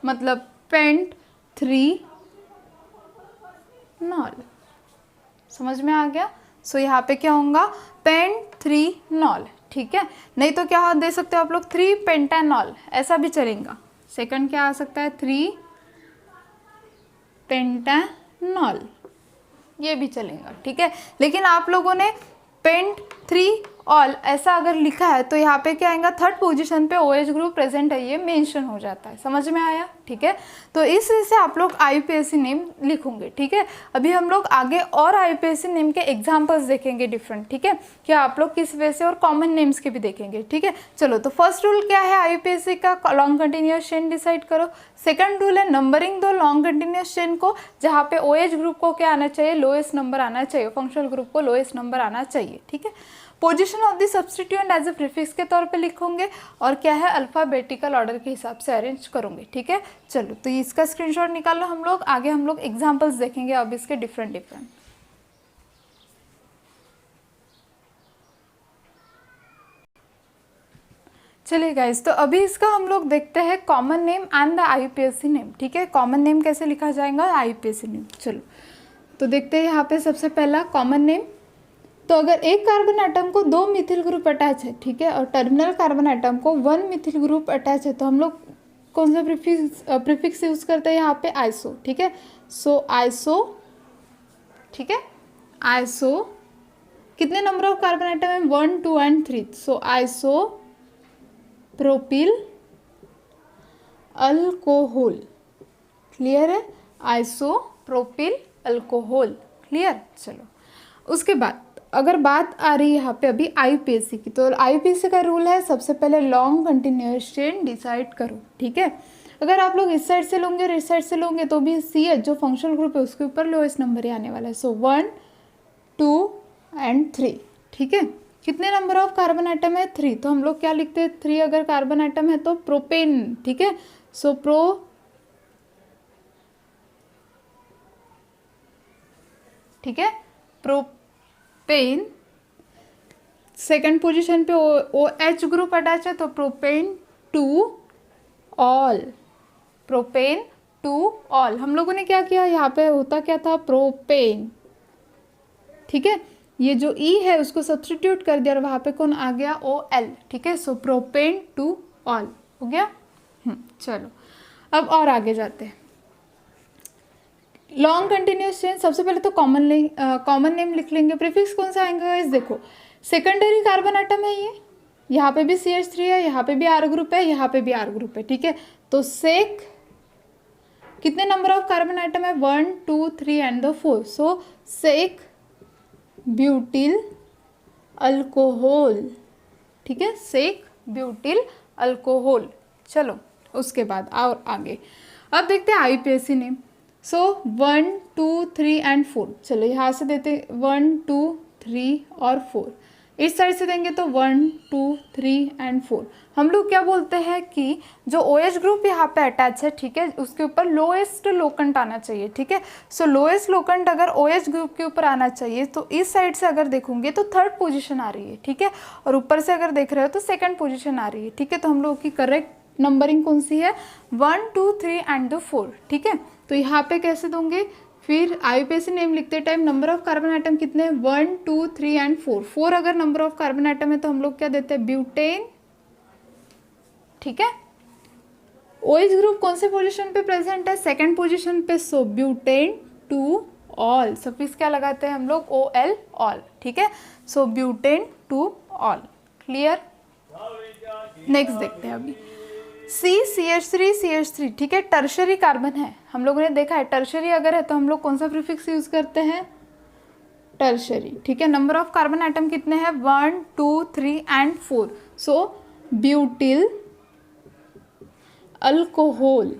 मतलब पेंट 3 नॉल, समझ में आ गया। सो यहाँ पे क्या होगा, पेंट 3 नॉल, ठीक है। नहीं तो क्या दे सकते हो आप लोग, 3 पेंटानॉल, ऐसा भी चलेगा। सेकंड क्या आ सकता है, 3 पेंटानॉल, ये भी चलेगा, ठीक है। लेकिन आप लोगों ने पेंट 3 ऑल ऐसा अगर लिखा है तो यहाँ पे क्या आएगा, 3rd पोजीशन पे OH ग्रुप प्रेजेंट है, ये मेंशन हो जाता है, समझ में आया, ठीक है। तो इस वजह से आप लोग IUPAC नेम लिखोगे, ठीक है। अभी हम लोग आगे और IUPAC नेम के एग्जांपल्स देखेंगे डिफरेंट, ठीक है, कि आप लोग किस वजह से, और कॉमन नेम्स के भी देखेंगे, ठीक है। चलो, तो फर्स्ट रूल क्या है IUPAC का, लॉन्ग कंटिन्यूअस चेन डिसाइड करो। सेकंड रूल है नंबरिंग दो लॉन्ग कंटिन्यूअस चेन को, जहाँ पे OH ग्रुप को क्या आना चाहिए, लोएस्ट नंबर आना चाहिए, फंक्शनल ग्रुप को लोएस्ट नंबर आना चाहिए, ठीक है। Position of the substituent as a prefix के तौर पे लिखोगे, और क्या है, अल्फाबेटिकल ऑर्डर के हिसाब से अरेंज करोगे, ठीक है। चलो, तो इसका स्क्रीनशॉट निकालो हम लोग, आगे हम लोग एग्जांपल्स देखेंगे अब इसके डिफरेंट। चलिए गाइस, तो अभी इसका हम लोग देखते हैं common name and the IUPAC name, ठीक है। कॉमन नेम कैसे लिखा जाएगा, IUPAC नेम। चलो, तो देखते हैं यहाँ पे सबसे पहला कॉमन नेम। तो अगर एक कार्बन आइटम को 2 मिथिल ग्रुप अटैच है, ठीक है, और टर्मिनल कार्बन आइटम को 1 मिथिल ग्रुप अटैच है, तो हम लोग कौन सा प्रीफिक्स यूज करते हैं यहाँ पे, आइसो, ठीक है। सो आइसो, ठीक है, आइसो, कितने नंबर ऑफ कार्बन आइटम है, 1 2 and 3, so iso propyl alcohol, clear है, आइसो प्रोपिल अल्कोहल, क्लियर। चलो, उसके बाद अगर बात आ रही है यहाँ पे अभी IUPAC की, तो IUPAC का रूल है सबसे पहले लॉन्ग कंटिन्यूअस चेन डिसाइड करो, ठीक है। अगर आप लोग इस साइड से लोगे और इस साइड से लोगे तो भी CH जो फंक्शनल ग्रुप है उसके ऊपर लोएस्ट नंबर ही आने वाला है। सो 1 2 एंड 3, ठीक है। कितने नंबर ऑफ कार्बन आइटम है, 3, तो हम लोग क्या लिखते हैं, 3 अगर कार्बन आइटम है तो प्रोपेन, ठीक है। सो ठीक है, प्रोपेन। सेकंड पोजीशन पे OH ग्रुप अटैच है, तो प्रोपेन 2 ऑल, प्रोपेन 2 ऑल। हम लोगों ने क्या किया, यहाँ पे होता क्या था, प्रोपेन, ठीक है, ये जो E है उसको सब्स्टिट्यूट कर दिया और वहाँ पे कौन आ गया, OL, ठीक है। सो प्रोपेन 2 ऑल हो गया। चलो, अब और आगे जाते हैं। लॉन्ग कंटिन्यूअस चेन, सबसे पहले तो कॉमन नेम लिख लेंगे। प्रीफिक्स कौन सा आएगा इस, देखो सेकेंडरी कार्बन आइटम है ये, यहाँ पे भी CH3 है, यहाँ पे भी R ग्रुप है, यहाँ पे भी R ग्रुप है, ठीक है। तो सेक, कितने नंबर ऑफ कार्बन आइटम है, 1 2 3 and 4, so sec butyl alcohol, ठीक है, सेक ब्यूटिल अल्कोहल। चलो, उसके बाद और आगे अब देखते हैं IUPAC नेम। सो 1 2 3 एंड 4, चलो यहाँ से देते 1 2 3 और 4, इस साइड से देंगे तो 1 2 3 एंड 4। हम लोग क्या बोलते हैं कि जो OH ग्रुप यहाँ पे अटैच है, ठीक है, उसके ऊपर लोएस्ट लोकेंट आना चाहिए, ठीक है। सो लोएस्ट लोकेंट अगर OH ग्रुप के ऊपर आना चाहिए तो इस साइड से अगर देखोगे तो 3rd पोजीशन आ रही है, ठीक है, और ऊपर से अगर देख रहे हो तो 2nd पोजीशन आ रही है, ठीक है। तो हम लोग की करेक्ट नंबरिंग कौन सी है, 1 2 3 एंड 4, ठीक है। तो यहाँ पे कैसे दोगे, फिर IUPAC नेम लिखते time number of carbon atom कितने, 1 2 3 एंड 4, 4 अगर नंबर ऑफ कार्बन आइटम है तो हम लोग क्या देते हैं, ब्यूटेन, ठीक है। OH ग्रुप कौन से पोजीशन पे प्रेजेंट है, 2nd पोजीशन पे, सो ब्यूटेन 2 ऑल, सफिक्स क्या लगाते हैं हम लोग, OL, ऑल, ठीक है। So butane two ol, clear. Next देखते हैं अभी CH3, ठीक है, टर्शरी कार्बन है, हम लोगों ने देखा है टर्शरी अगर है तो हम लोग कौन सा प्रीफिक्स यूज करते हैं, टर्शरी, ठीक है। नंबर ऑफ कार्बन एटम कितने हैं, 1 2 3 एंड 4, सो ब्यूटिल अल्कोहल,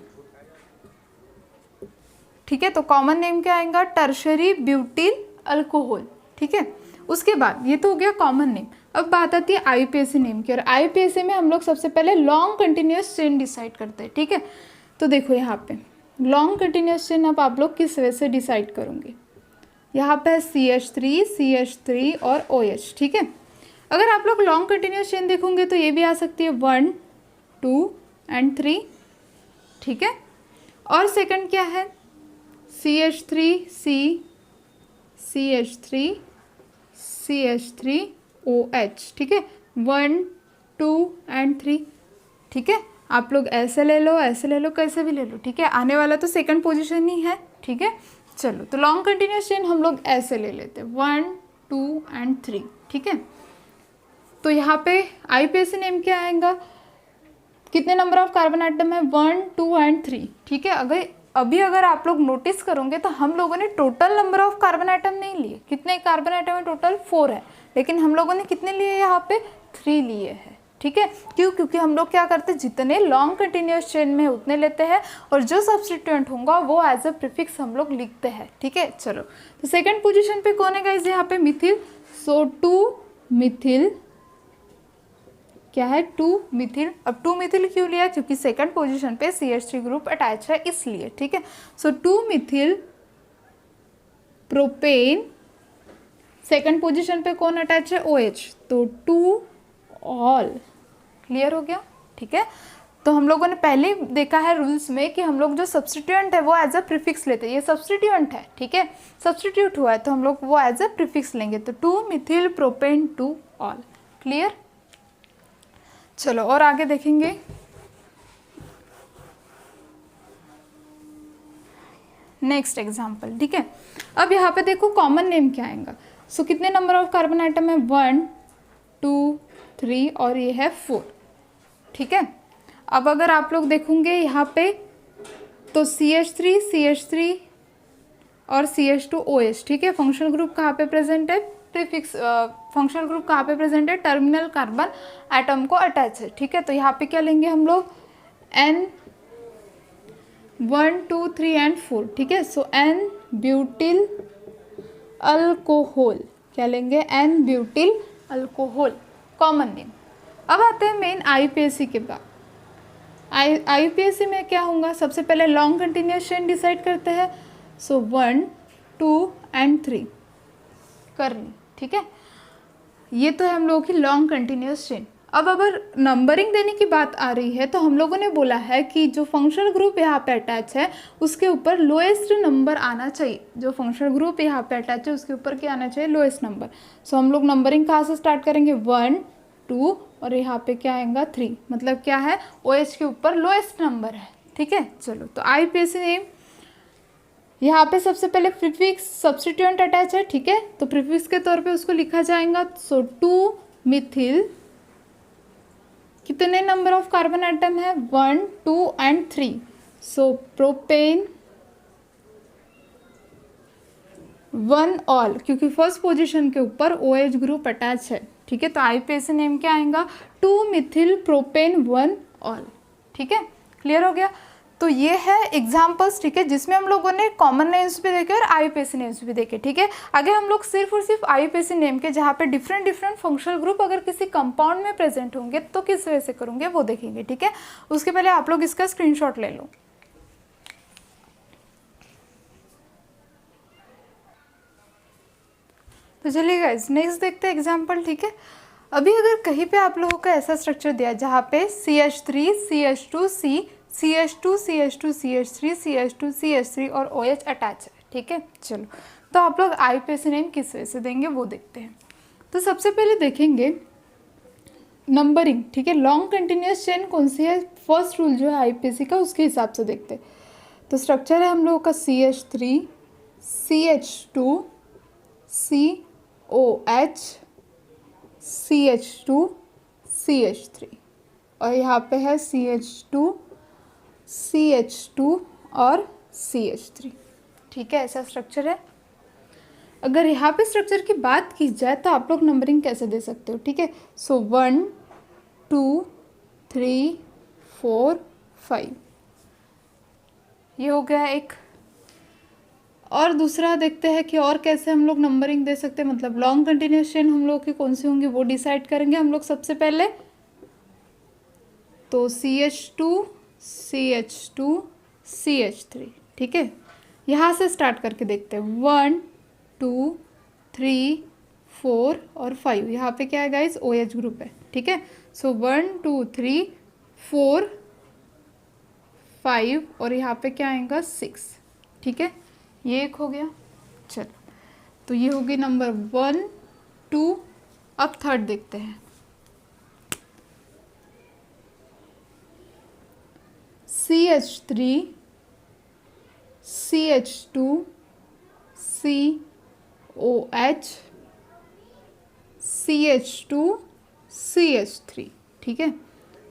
ठीक है। तो कॉमन नेम क्या आएगा, टर्शरी ब्यूटिल अल्कोहल, ठीक है। उसके बाद ये तो हो गया कॉमन नेम। अब बात आती है IUPAC नेम की, और IUPAC में हम लोग सबसे पहले लॉन्ग कंटिन्यूस चेन डिसाइड करते हैं, ठीक है। तो देखो यहाँ पे लॉन्ग कंटिन्यूस चेन अब आप लोग किस वे से डिसाइड करोगे, यहाँ पे CH3 और OH, ठीक है। अगर आप लोग लॉन्ग कंटिन्यूस चेन देखोगे तो ये भी आ सकती है 1 2 एंड 3, ठीक है। और सेकंड क्या है, CH3OH, ठीक है, 1 2 एंड 3, ठीक है। आप लोग ऐसे ले लो, ऐसे ले लो, कैसे भी ले लो, ठीक है। आने वाला तो सेकंड पोजीशन ही है, ठीक है। चलो तो लॉन्ग कंटिन्यूस चेन हम लोग ऐसे ले लेते हैं 1 2 एंड 3, ठीक है। तो यहाँ पे IUPAC नेम क्या आएगा, कितने नंबर ऑफ कार्बन आइटम है, 1 2 एंड 3, ठीक है। अगर आप लोग नोटिस करोगे तो हम लोगों ने total number of carbon item नहीं लिए, कितने कार्बन आइटम है टोटल, 4 है, लेकिन हम लोगों ने कितने लिए यहाँ पे, 3 लिए हैं, ठीक है। क्यों, क्योंकि हम लोग क्या करते हैं, जितने लॉन्ग कंटिन्यूस चेन में उतने लेते हैं, और जो सब्स्टिट्यूएंट होगा वो एज अ प्रीफिक्स हम लोग लिखते हैं, ठीक है। चलो तो सेकंड पोजीशन पे कौन है गाइस, यहाँ पे मिथिल, सो 2 मिथिल, क्या है, 2 मिथिल। अब 2 मिथिल क्यों लिया, क्योंकि सेकंड पोजीशन पे CH3 ग्रुप अटैच है इसलिए, ठीक है। सो 2 मिथिल प्रोपेन, सेकंड पोजीशन पे कौन अटैच है, OH, तो 2 ऑल, क्लियर हो गया, ठीक है। तो हम लोगों ने पहले ही देखा है रूल्स में कि हम लोग जो सब्स्टिट्यूएंट है वो एज अ प्रीफिक्स लेते हैं, ये सब्स्टिट्यूएंट है, ठीक है, सब्स्टिट्यूट हुआ है तो हम लोग वो एज अ प्रीफिक्स लेंगे, तो 2 मिथिल प्रोपेन 2 ऑल, क्लियर। चलो और आगे देखेंगे, नेक्स्ट एग्जाम्पल, ठीक है। अब यहाँ पे देखो कॉमन नेम क्या आएगा, सो कितने नंबर ऑफ कार्बन आइटम है, 1 2 3 और ये है 4, ठीक है। अब अगर आप लोग देखोगे यहाँ पे तो CH3 और CH2OH, ठीक है। फंक्शनल ग्रुप कहाँ पे प्रेजेंट है, प्रीफिक्स फंक्शनल ग्रुप कहाँ पे प्रेजेंट है, टर्मिनल कार्बन एटम को अटैच है, ठीक है। तो यहाँ पे क्या लेंगे हम लोग, N 1 2 3 एंड 4, ठीक है। सो N ब्यूटिल अल्कोहल, क्या लेंगे, N butyl alcohol, common name. अब आते हैं मेन IUPAC के बाद। IUPAC में क्या होगा, सबसे पहले लॉन्ग कंटिन्यूस चेन डिसाइड करते हैं, सो 1 2 एंड 3 कर ली, ठीक है। ये तो है हम लोगों की लॉन्ग कंटिन्यूस चेन। अब अगर नंबरिंग देने की बात आ रही है तो हम लोगों ने बोला है कि जो फंक्शनल ग्रुप यहाँ पे अटैच है उसके ऊपर लोएस्ट नंबर आना चाहिए, जो फंक्शनल ग्रुप यहाँ पे अटैच है उसके ऊपर क्या आना चाहिए, लोएस्ट नंबर। सो हम लोग नंबरिंग कहाँ से स्टार्ट करेंगे, 1 2 और यहाँ पे क्या आएगा 3, मतलब क्या है, OH के ऊपर लोएस्ट नंबर है, ठीक है। चलो तो IUPAC नेम, यहाँ पे सबसे पहले प्रीफिक्स सब्स्टिट्यूएंट अटैच है, ठीक है, तो प्रीफिक्स के तौर पे उसको लिखा जाएगा। सो 2 मिथिल, कितने नंबर ऑफ कार्बन आइटम है, 1 2 एंड 3, सो प्रोपेन 1 ऑल, क्योंकि फर्स्ट पोजीशन के ऊपर OH ग्रुप अटैच है, ठीक है। तो IUPAC नेम क्या आएगा, 2 मिथिल प्रोपेन 1 ऑल, ठीक है, क्लियर हो गया। तो ये है एग्जाम्पल्स, ठीक है, जिसमें हम लोगों ने कॉमन नेम्स भी देखे और IUPAC नेम्स भी देखे, ठीक है। आगे हम लोग सिर्फ और सिर्फ IUPAC नेम के जहाँ पे डिफरेंट डिफरेंट फंक्शनल ग्रुप अगर किसी कंपाउंड में प्रेजेंट होंगे तो किस वजह से करोगे वो देखेंगे, ठीक है। उसके पहले आप लोग इसका स्क्रीनशॉट ले लो। तो चलिए गाइस नेक्स्ट देखते हैं एग्जाम्पल, ठीक है। अभी अगर कहीं पे आप लोगों का ऐसा स्ट्रक्चर दिया जहाँ पे CH3 CH2C CH2 CH2 CH3 CH2 CH3 और OH अटैच है, ठीक है। चलो तो आप लोग IUPAC नेम किस वजह से देंगे वो देखते हैं। तो सबसे पहले देखेंगे नंबरिंग, ठीक है, लॉन्ग कंटिन्यूस चेन कौन सी है, फर्स्ट रूल जो है IUPAC का उसके हिसाब से देखते हैं। तो स्ट्रक्चर है हम लोगों का CH3 CH2 COH CH2 CH3 और यहाँ पे है CH2 CH2 और CH3। ठीक है, ऐसा स्ट्रक्चर है। अगर यहाँ पे स्ट्रक्चर की बात की जाए तो आप लोग नंबरिंग कैसे दे सकते हो? ठीक है, सो 1 2 3 4 5 ये हो गया एक। और दूसरा देखते हैं कि और कैसे हम लोग नंबरिंग दे सकते हैं, मतलब लॉन्ग कंटिन्यूस चेन हम लोग की कौन सी होंगी वो डिसाइड करेंगे हम लोग सबसे पहले। तो CH2 CH2 CH3। ठीक है, यहाँ से स्टार्ट करके देखते हैं 1 2 3 4 और 5। यहाँ पे क्या है गाइज? OH ग्रुप है। ठीक है, सो 1 2 3 4 5 और यहाँ पे क्या आएगा? 6। ठीक है, ये एक हो गया। चलो, तो ये होगी नंबर 1 2। अब थर्ड देखते हैं। CH3 CH2 COH CH2 CH3। ठीक है,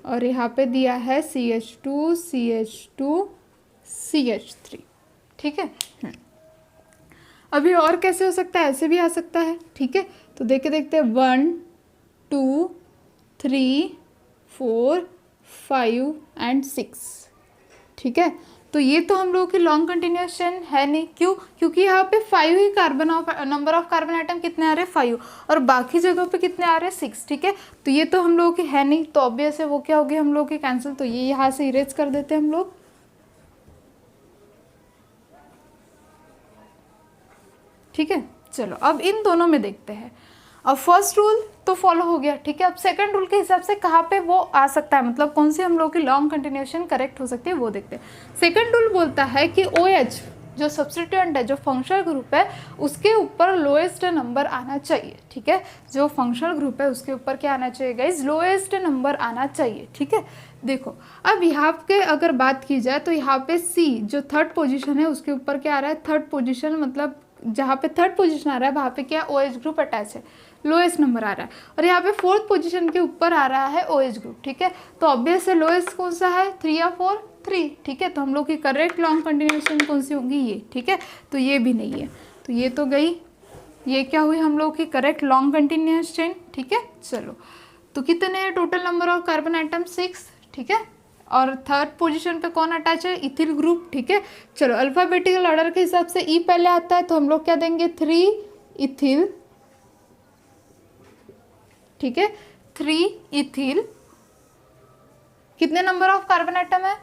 और यहाँ पे दिया है CH2 CH2 CH3। ठीक है, अभी और कैसे हो सकता है? ऐसे भी आ सकता है। ठीक है, तो देखते हैं 1 2 3 4 5 एंड 6। ठीक है, तो ये तो हम लोगों की लॉन्ग कंटिन्यूस चेन है नहीं। क्यों? क्योंकि यहाँ पे 5 ही carbon of number of carbon atom कितने आ रहे हैं? 5 और बाकी जगहों पे कितने आ रहे हैं? 6। ठीक है, तो ये तो हम लोगों की है नहीं, तो ऑब्वियस है वो क्या होगी हम लोग की? कैंसिल। तो ये यहाँ से इरेज कर देते हैं हम लोग। ठीक है, चलो अब इन दोनों में देखते हैं। अब फर्स्ट रूल तो फॉलो हो गया। ठीक है, अब सेकंड रूल के हिसाब से कहाँ पे वो आ सकता है, मतलब कौन सी हम लोग की लॉन्ग कंटिन्यूएशन करेक्ट हो सकती है वो देखते हैं। सेकंड रूल बोलता है कि OH जो सब्स्टिट्यूएंट है, जो फंक्शनल ग्रुप है, उसके ऊपर लोएस्ट नंबर आना चाहिए। ठीक है, जो फंक्शनल ग्रुप है उसके ऊपर क्या आना चाहिए गाइज? लोएस्ट नंबर आना चाहिए। ठीक है, देखो अब यहाँ पे अगर बात की जाए तो यहाँ पे C जो थर्ड पोजीशन है उसके ऊपर क्या आ रहा है? थर्ड पोजीशन, मतलब जहाँ पे थर्ड पोजीशन आ रहा है वहाँ पे क्या OH ग्रुप अटैच है, लोएस्ट नंबर आ रहा है। और यहाँ पे फोर्थ पोजीशन के ऊपर आ रहा है OH ग्रुप। ठीक है, तो ऑब्वियस है लोएस्ट कौन सा है? 3 या 4? 3। ठीक है, तो हम लोग की करेक्ट लॉन्ग कंटिन्यूएशन कौन सी होगी? ये। ठीक है, तो ये भी नहीं है, तो ये तो गई। ये क्या हुई हम लोग की करेक्ट लॉन्ग कंटिन्यूस चेन। ठीक है, चलो तो कितने हैं total number of carbon item? 6। ठीक है, और थर्ड पोजीशन पे कौन अटैच है? Ethyl group. ठीक है, चलो अल्फाबेटिकल ऑर्डर के हिसाब से E पहले आता है तो हम लोग क्या देंगे? 3 इथिल। ठीक है, 3 इथिल। कितने नंबर ऑफ कार्बन आइटम है?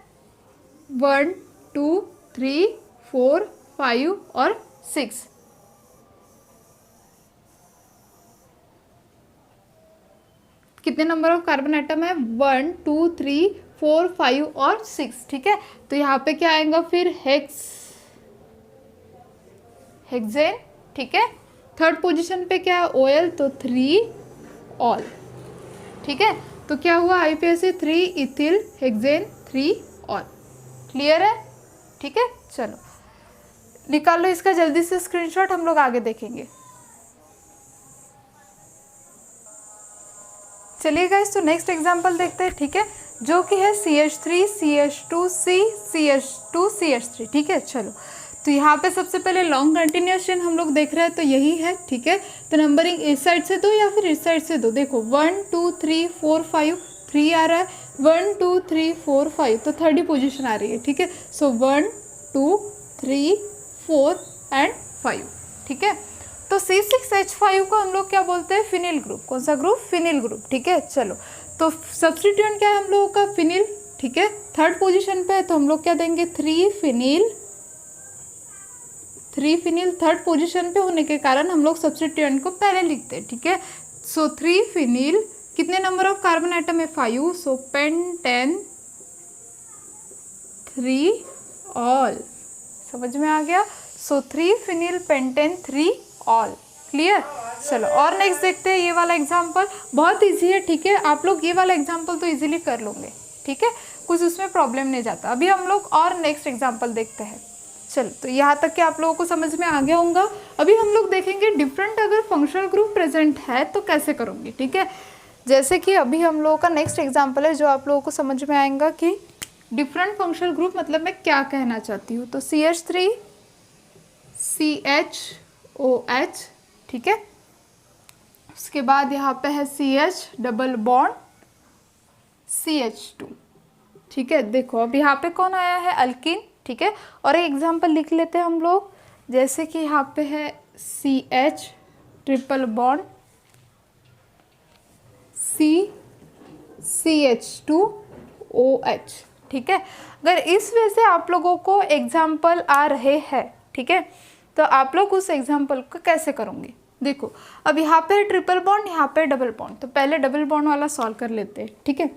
1 2 3 4 5 और 6। कितने नंबर ऑफ कार्बन आइटम है? 1 2 3 4 5 और 6। ठीक है, तो यहाँ पे क्या आएगा फिर? हेक्सेन। ठीक है, थर्ड पोजीशन पे क्या है? OL, तो 3 ऑल। ठीक है, तो क्या हुआ? IUPAC 3 ethyl hexane 3 all. Clear है? ठीक है, चलो निकाल लो इसका जल्दी से स्क्रीनशॉट, हम लोग आगे देखेंगे। चलिए गाइस, तो नेक्स्ट एग्जांपल देखते हैं। ठीक है, जो कि है CH3 CH2C CH2 CH3। ठीक है, चलो तो यहाँ पे सबसे पहले लॉन्ग कंटिन्यूस चेन हम लोग देख रहे हैं तो यही है। ठीक है, तो नंबरिंग इस साइड से दो या फिर इस साइड से दो। देखो 1 2 3 4 5 3 आ रहा है, 1 2 3 4 5, तो थर्ड ही पोजीशन आ रही है। ठीक है, सो 1 2 3 4 एंड 5। ठीक है, तो C6H5 को हम लोग क्या बोलते हैं? Phenyl group. कौन सा ग्रुप? Phenyl group. ठीक है, चलो तो सब्स्टिट्यूएंट क्या है हम लोगों का? फिनिल। ठीक है, थर्ड पोजीशन पे है तो हम लोग क्या देंगे? 3 फिनिल। 3 फिनिल थर्ड पोजीशन पे होने के कारण हम लोग सब्स्टिट्यूएंट को पहले लिखते हैं। ठीक है, सो 3 फिनिल। कितने नंबर ऑफ कार्बन आइटम है? 5, सो पेंटेन 3 ऑल। समझ में आ गया? सो 3 फिनिल पेंटेन 3 ऑल। क्लियर? चलो और नेक्स्ट देखते हैं ये वाला एग्जाम्पल। बहुत इजी है। ठीक है, आप लोग ये वाला एग्जाम्पल तो इजीली कर लोगे। ठीक है, कुछ उसमें प्रॉब्लम नहीं जाता। अभी हम लोग और नेक्स्ट एग्जाम्पल देखते हैं। चलो, तो यहाँ तक के आप लोगों को समझ में आ गया होगा। अभी हम लोग देखेंगे डिफरेंट अगर फंक्शनल ग्रुप प्रेजेंट है तो कैसे करोगे, ठीक है। जैसे कि अभी हम लोगों का नेक्स्ट एग्जाम्पल है जो आप लोगों को समझ में आएगा कि डिफरेंट फंक्शनल ग्रुप मतलब मैं क्या कहना चाहती हूँ। तो CH3 CHOH, ठीक है। उसके बाद यहाँ पे है CH डबल बॉन्ड CH2, ठीक है। देखो अब यहाँ पे कौन आया है, अल्किन, ठीक है। और एक एग्जांपल लिख लेते हैं हम लोग, जैसे कि यहाँ पे है CH ट्रिपल बॉन्ड CH2OH, ठीक है। अगर इस वे से आप लोगों को एग्जाम्पल आ रहे हैं, ठीक है, तो आप लोग उस एग्जाम्पल को कैसे करोगे। देखो अब यहाँ पे ट्रिपल बॉन्ड, यहाँ पे डबल बॉन्ड, तो पहले डबल बॉन्ड वाला सॉल्व कर लेते हैं, ठीक है।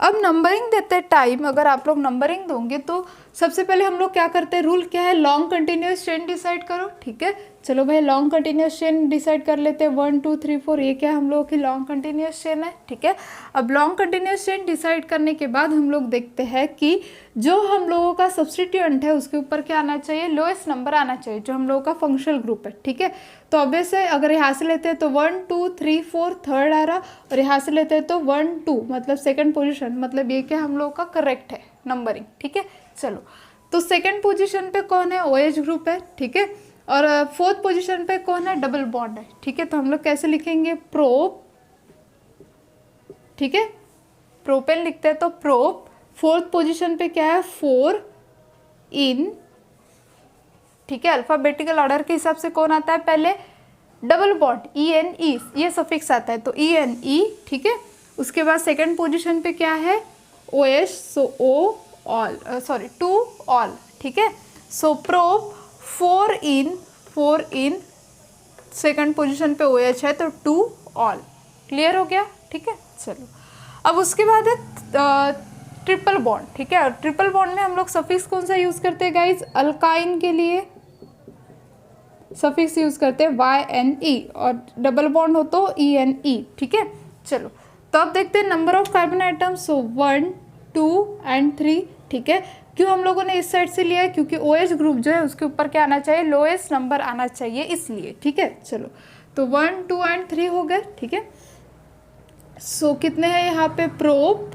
अब नंबरिंग देते टाइम अगर आप लोग नंबरिंग दोगे तो सबसे पहले हम लोग क्या करते हैं, रूल क्या है, लॉन्ग कंटिन्यूस चेन डिसाइड करो, ठीक है। चलो भाई लॉन्ग कंटिन्यूस चेन डिसाइड कर लेते हैं, 1 2 3 4, ये क्या हम लोगों की लॉन्ग कंटिन्यूस चेन है, ठीक है। अब लॉन्ग कंटिन्यूस चेन डिसाइड करने के बाद हम लोग देखते हैं कि जो हम लोगों का सब्सटीट्यूएंट है उसके ऊपर क्या आना चाहिए, लोएस्ट नंबर आना चाहिए, जो हम लोगों का फंक्शनल ग्रुप है, ठीक है। तो ऑब्वियस है अगर यहाँ से लेते हैं तो 1 2 3 4 थर्ड आ रहा, और यहाँ से लेते हैं तो 1 2 मतलब सेकंड पोजीशन, मतलब ये क्या हम लोगों का करेक्ट है नंबरिंग, ठीक है। चलो तो सेकंड पोजीशन पे कौन है, OH ग्रुप है, ठीक है। और फोर्थ पोजीशन पे कौन है, डबल बॉन्ड है, ठीक है। तो हम लोग कैसे लिखेंगे, प्रोप, ठीक है, प्रोपेन लिखते हैं तो प्रोप। फोर्थ पोजीशन पे क्या है, 4 इन, ठीक है। अल्फाबेटिकल ऑर्डर के हिसाब से कौन आता है, पहले डबल बॉन्ड ENE, ये सफिक्स आता है तो ENE, ठीक है। उसके बाद सेकंड पोजीशन पे क्या है, OH, सो O ऑल, सॉरी 2 ऑल, ठीक है। सो प्रोप 4 इन सेकंड पोजीशन पे OH है तो 2 ऑल, क्लियर हो गया, ठीक है। चलो अब उसके बाद है ट्रिपल बॉन्ड, ठीक है। और ट्रिपल बॉन्ड में हम लोग सफिक्स कौन सा यूज करते हैं गाइज, अल्काइन के लिए सफिक्स यूज करते हैं YNE, और डबल बॉन्ड हो तो ENE, ठीक है। चलो तो अब देखते हैं number of carbon atoms, so 1 2 and 3, ठीक है। क्यों हम लोगों ने इस साइड से लिया है, क्योंकि OH ग्रुप जो है उसके ऊपर क्या आना चाहिए, लोएस्ट नंबर आना चाहिए, इसलिए, ठीक है। चलो तो 1 2 एंड 3 हो गए, ठीक है। सो कितने हैं यहाँ पे, प्रोप,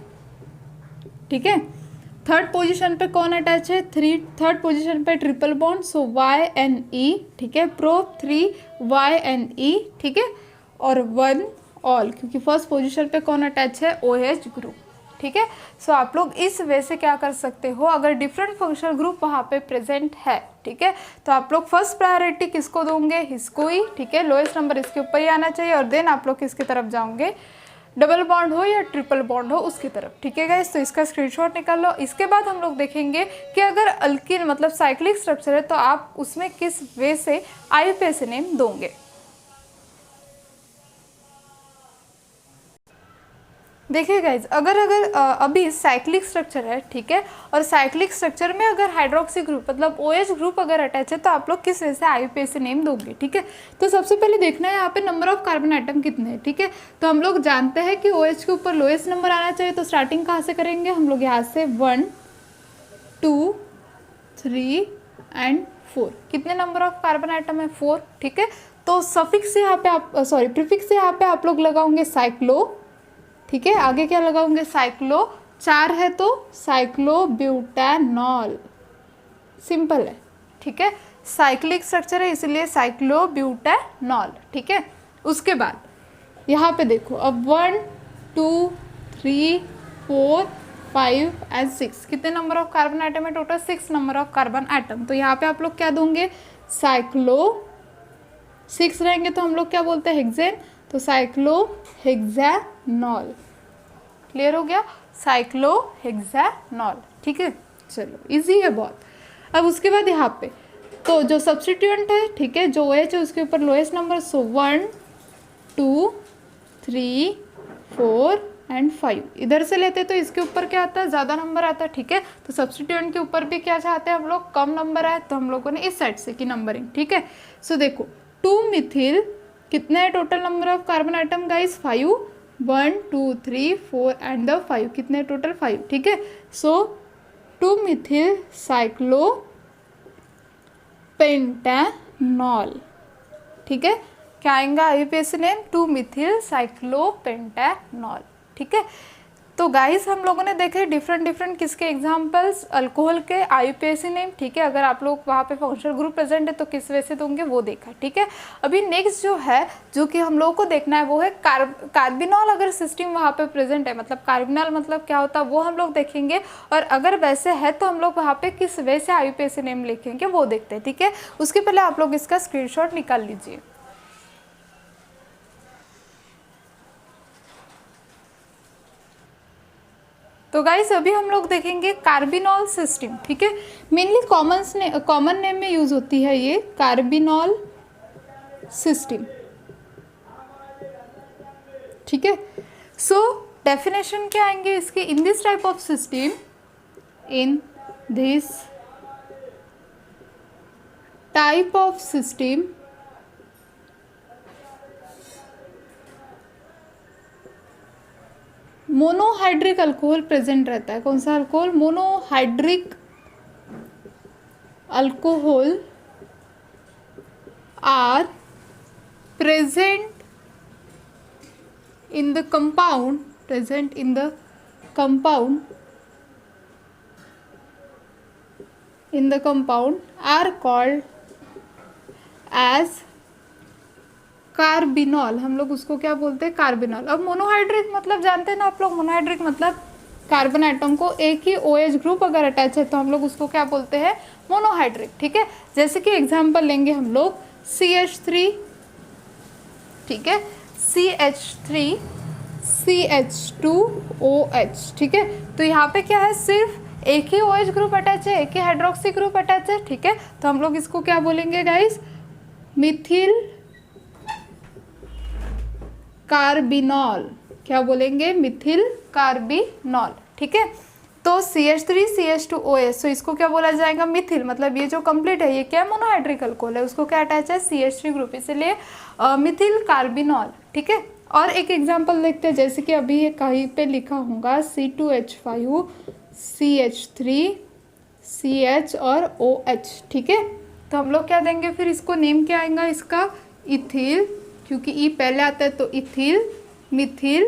ठीक है। थर्ड पोजीशन पे कौन अटैच है, थर्ड पोजीशन पे ट्रिपल बॉन्ड, सो YNE, ठीक है। प्रोप 3 YNE, ठीक है। और 1 ऑल, क्योंकि फर्स्ट पोजीशन पे कौन अटैच है, OH ग्रुप, ठीक है। सो आप लोग इस वे से क्या कर सकते हो, अगर डिफरेंट फंक्शनल ग्रुप वहाँ पे प्रेजेंट है, ठीक है, तो आप लोग फर्स्ट प्रायोरिटी किसको दोगे, इसको ही, ठीक है। लोएस्ट नंबर इसके ऊपर ही आना चाहिए, और देन आप लोग किसकी तरफ जाओगे, डबल बॉन्ड हो या ट्रिपल बॉन्ड हो उसकी तरफ, ठीक है गाइस। तो इसका स्क्रीनशॉट निकाल लो। इसके बाद हम लोग देखेंगे कि अगर अल्किन मतलब साइक्लिक स्ट्रक्चर है तो आप उसमें किस वे से IUPAC नेम दोगे। देखिए गाइज, अगर अभी साइक्लिक स्ट्रक्चर है, ठीक है, और साइक्लिक स्ट्रक्चर में अगर हाइड्रोक्सी ग्रुप मतलब OH ग्रुप अगर अटैच है तो आप लोग किस वजह से IUPAC नेम दोगे, ठीक है। तो सबसे पहले देखना है यहाँ पे नंबर ऑफ कार्बन आइटम कितने हैं, ठीक है। तो हम लोग जानते हैं कि OH के ऊपर लोएस्ट नंबर आना चाहिए, तो स्टार्टिंग कहाँ से करेंगे हम लोग, यहाँ से 1 2 3 एंड 4, कितने नंबर ऑफ कार्बन आइटम है, 4, ठीक है। तो सफिक्स से यहाँ पे आप प्रीफिक्स से यहाँ पे आप लोग लगाओगे साइक्लो, ठीक है। आगे क्या लगाओगे, साइक्लो, 4 है तो साइक्लोब्यूटेनॉल, सिंपल है, ठीक है। साइक्लिक स्ट्रक्चर है इसलिए साइक्लोब्यूटेनॉल, ठीक है। उसके बाद यहाँ पे देखो, अब 1 2 3 4 5 एंड 6, कितने नंबर ऑफ कार्बन आइटम है, total 6 number of carbon item. तो यहाँ पे आप लोग क्या दोगे, साइक्लो, 6 रहेंगे तो हम लोग क्या बोलते हैं, हेक्सेन, तो साइक्लोहेक्सानॉल, क्लियर हो गया, साइक्लोहेक्सानॉल, ठीक है। चलो इजी है बहुत। अब उसके बाद यहाँ पे तो जो सब्स्टिट्यूएंट है, ठीक है, जो OH है उसके ऊपर लोएस्ट नंबर, सो 1 2 3 4 एंड 5, इधर से लेते तो इसके ऊपर क्या आता है, ज़्यादा नंबर आता है, ठीक है। तो सब्स्टिट्यूएंट के ऊपर भी क्या चाहते हैं हम लोग, कम नंबर आए, तो हम लोगों ने इस साइड से की नंबरिंग, ठीक है। सो देखो 2 मिथिल, कितने है total number of carbon item guys, 5, 1 2 3 4 and the 5, कितने टोटल 5, ठीक है। सो 2 मिथिल साइक्लो पेंटेनॉल, ठीक है। क्या आएगा IUPAC नेम? 2-methyl साइक्लोपेंटेनॉल, ठीक है। तो गाइस हम लोगों ने देखे डिफरेंट किसके एग्जांपल्स, अल्कोहल के IUPAC नेम, ठीक है। अगर आप लोग वहाँ पे फंक्शनल ग्रुप प्रेजेंट है तो किस वजह से दोगे वो देखा, ठीक है। अभी नेक्स्ट जो है जो कि हम लोगों को देखना है वो है कार्बिनॉल। अगर सिस्टम वहाँ पे प्रेजेंट है, मतलब कार्बिनॉल मतलब क्या होता है वो हम लोग देखेंगे, और अगर वैसे है तो हम लोग वहाँ पे किस वजह से IUPAC नेम लिखेंगे वो देखते हैं, ठीक है। उसके पहले आप लोग इसका स्क्रीनशॉट निकाल लीजिए। तो गाइस अभी हम लोग देखेंगे कार्बिनॉल सिस्टम, ठीक है। मेनली कॉमन नेम में यूज होती है ये कार्बिनॉल सिस्टम, ठीक है। सो डेफिनेशन क्या आएंगे इसके? In this type of system, in this type of system monohydric alcohol present रहता है। कौन सा alcohol? Monohydric alcohol are present in the compound, present in the compound, are called as carbinol. हम लोग उसको क्या बोलते हैं? कार्बिनॉल। अब मोनोहाइड्रिक मतलब जानते हैं ना आप लोग, मोनोहाइड्रिक मतलब कार्बन एटम को एक ही OH ग्रुप अगर अटैच है तो हम लोग उसको क्या बोलते हैं? मोनोहाइड्रिक, ठीक है। जैसे कि एग्जांपल लेंगे हम लोग CH3, ठीक है, CH3 CH2OH, ठीक है। तो यहाँ पे क्या है? सिर्फ एक ही OH ग्रुप अटैच है, एक ही हाइड्रोक्सी ग्रुप अटैच है, ठीक है। तो हम लोग इसको क्या बोलेंगे गाइस? मिथिल कार्बिनॉल। क्या बोलेंगे? मिथिल कार्बिनॉल, ठीक है। तो CH3 CH2OH, तो इसको क्या बोला जाएगा? मिथिल। मतलब ये जो कंप्लीट है ये क्या मोनोहाइड्रिक अल्कोहल है, उसको क्या अटैच है? CH3 ग्रुप, इसलिए मिथिल कार्बिनॉल, ठीक है। और एक एग्जांपल देखते हैं, जैसे कि अभी ये कहीं पे लिखा होगा C2H5 CH3 CH और OH, ठीक है। तो हम लोग क्या देंगे फिर? इसको नेम क्या आएगा इसका? इथिल, क्योंकि ई पहले आता है तो इथिल मिथिल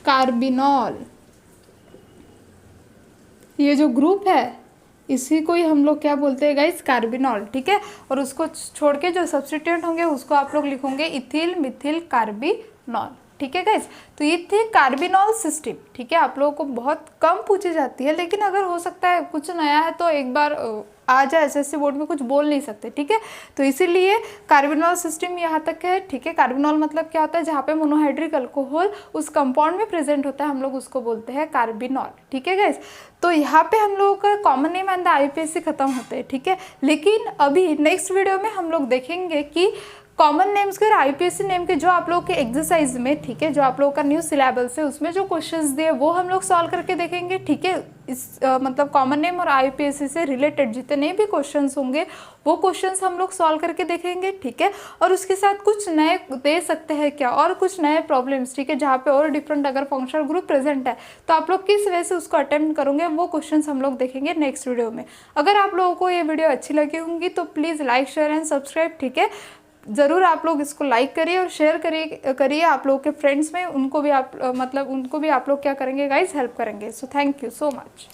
कार्बिनॉल। ये जो ग्रुप है इसी को ही हम लोग क्या बोलते हैं गाइस? कार्बिनॉल, ठीक है। और उसको छोड़ के जो सब्स्टिट्यूएंट होंगे उसको आप लोग लिखोगे इथिल मिथिल कार्बिनॉल, ठीक है गाइस। तो ये थी कार्बिनॉल सिस्टम, ठीक है। आप लोगों को बहुत कम पूछी जाती है, लेकिन अगर हो सकता है कुछ नया है तो एक बार आ जाए, SSC बोर्ड में कुछ बोल नहीं सकते, ठीक है। तो इसीलिए कार्बिनॉल सिस्टम यहाँ तक है, ठीक है। कार्बिनॉल मतलब क्या होता है? जहाँ पे मोनोहाइड्रिक अल्कोहल उस कंपाउंड में प्रेजेंट होता है हम लोग उसको बोलते हैं कार्बिनॉल, ठीक है गाइस। तो यहाँ पे हम लोगों का कॉमन नेम एंड IUPAC खत्म होते हैं, ठीक है। लेकिन अभी नेक्स्ट वीडियो में हम लोग देखेंगे कि कॉमन नेम्स के और IUPAC नेम के जो आप लोगों के एक्सरसाइज में, ठीक है, जो आप लोगों का न्यू सिलेबस है उसमें जो क्वेश्चंस दिए वो हम लोग सॉल्व करके देखेंगे, ठीक है। इस मतलब कॉमन नेम और IUPAC से रिलेटेड जितने भी क्वेश्चंस होंगे वो क्वेश्चंस हम लोग सॉल्व करके देखेंगे, ठीक है। और उसके साथ कुछ नए दे सकते हैं क्या, और कुछ नए प्रॉब्लम्स, ठीक है, जहाँ पे और डिफरेंट अगर फंक्शनल ग्रुप प्रेजेंट है तो आप लोग किस वजह से उसको अटेम्प्ट करोगे वो क्वेश्चंस हम लोग देखेंगे नेक्स्ट वीडियो में। अगर आप लोगों को ये वीडियो अच्छी लगी होंगी तो please like share and subscribe, ठीक है। ज़रूर आप लोग इसको लाइक करिए और शेयर करिए आप लोगों के फ्रेंड्स में, उनको भी आप मतलब उनको भी आप लोग क्या करेंगे गाइस? हेल्प करेंगे। So thank you so much.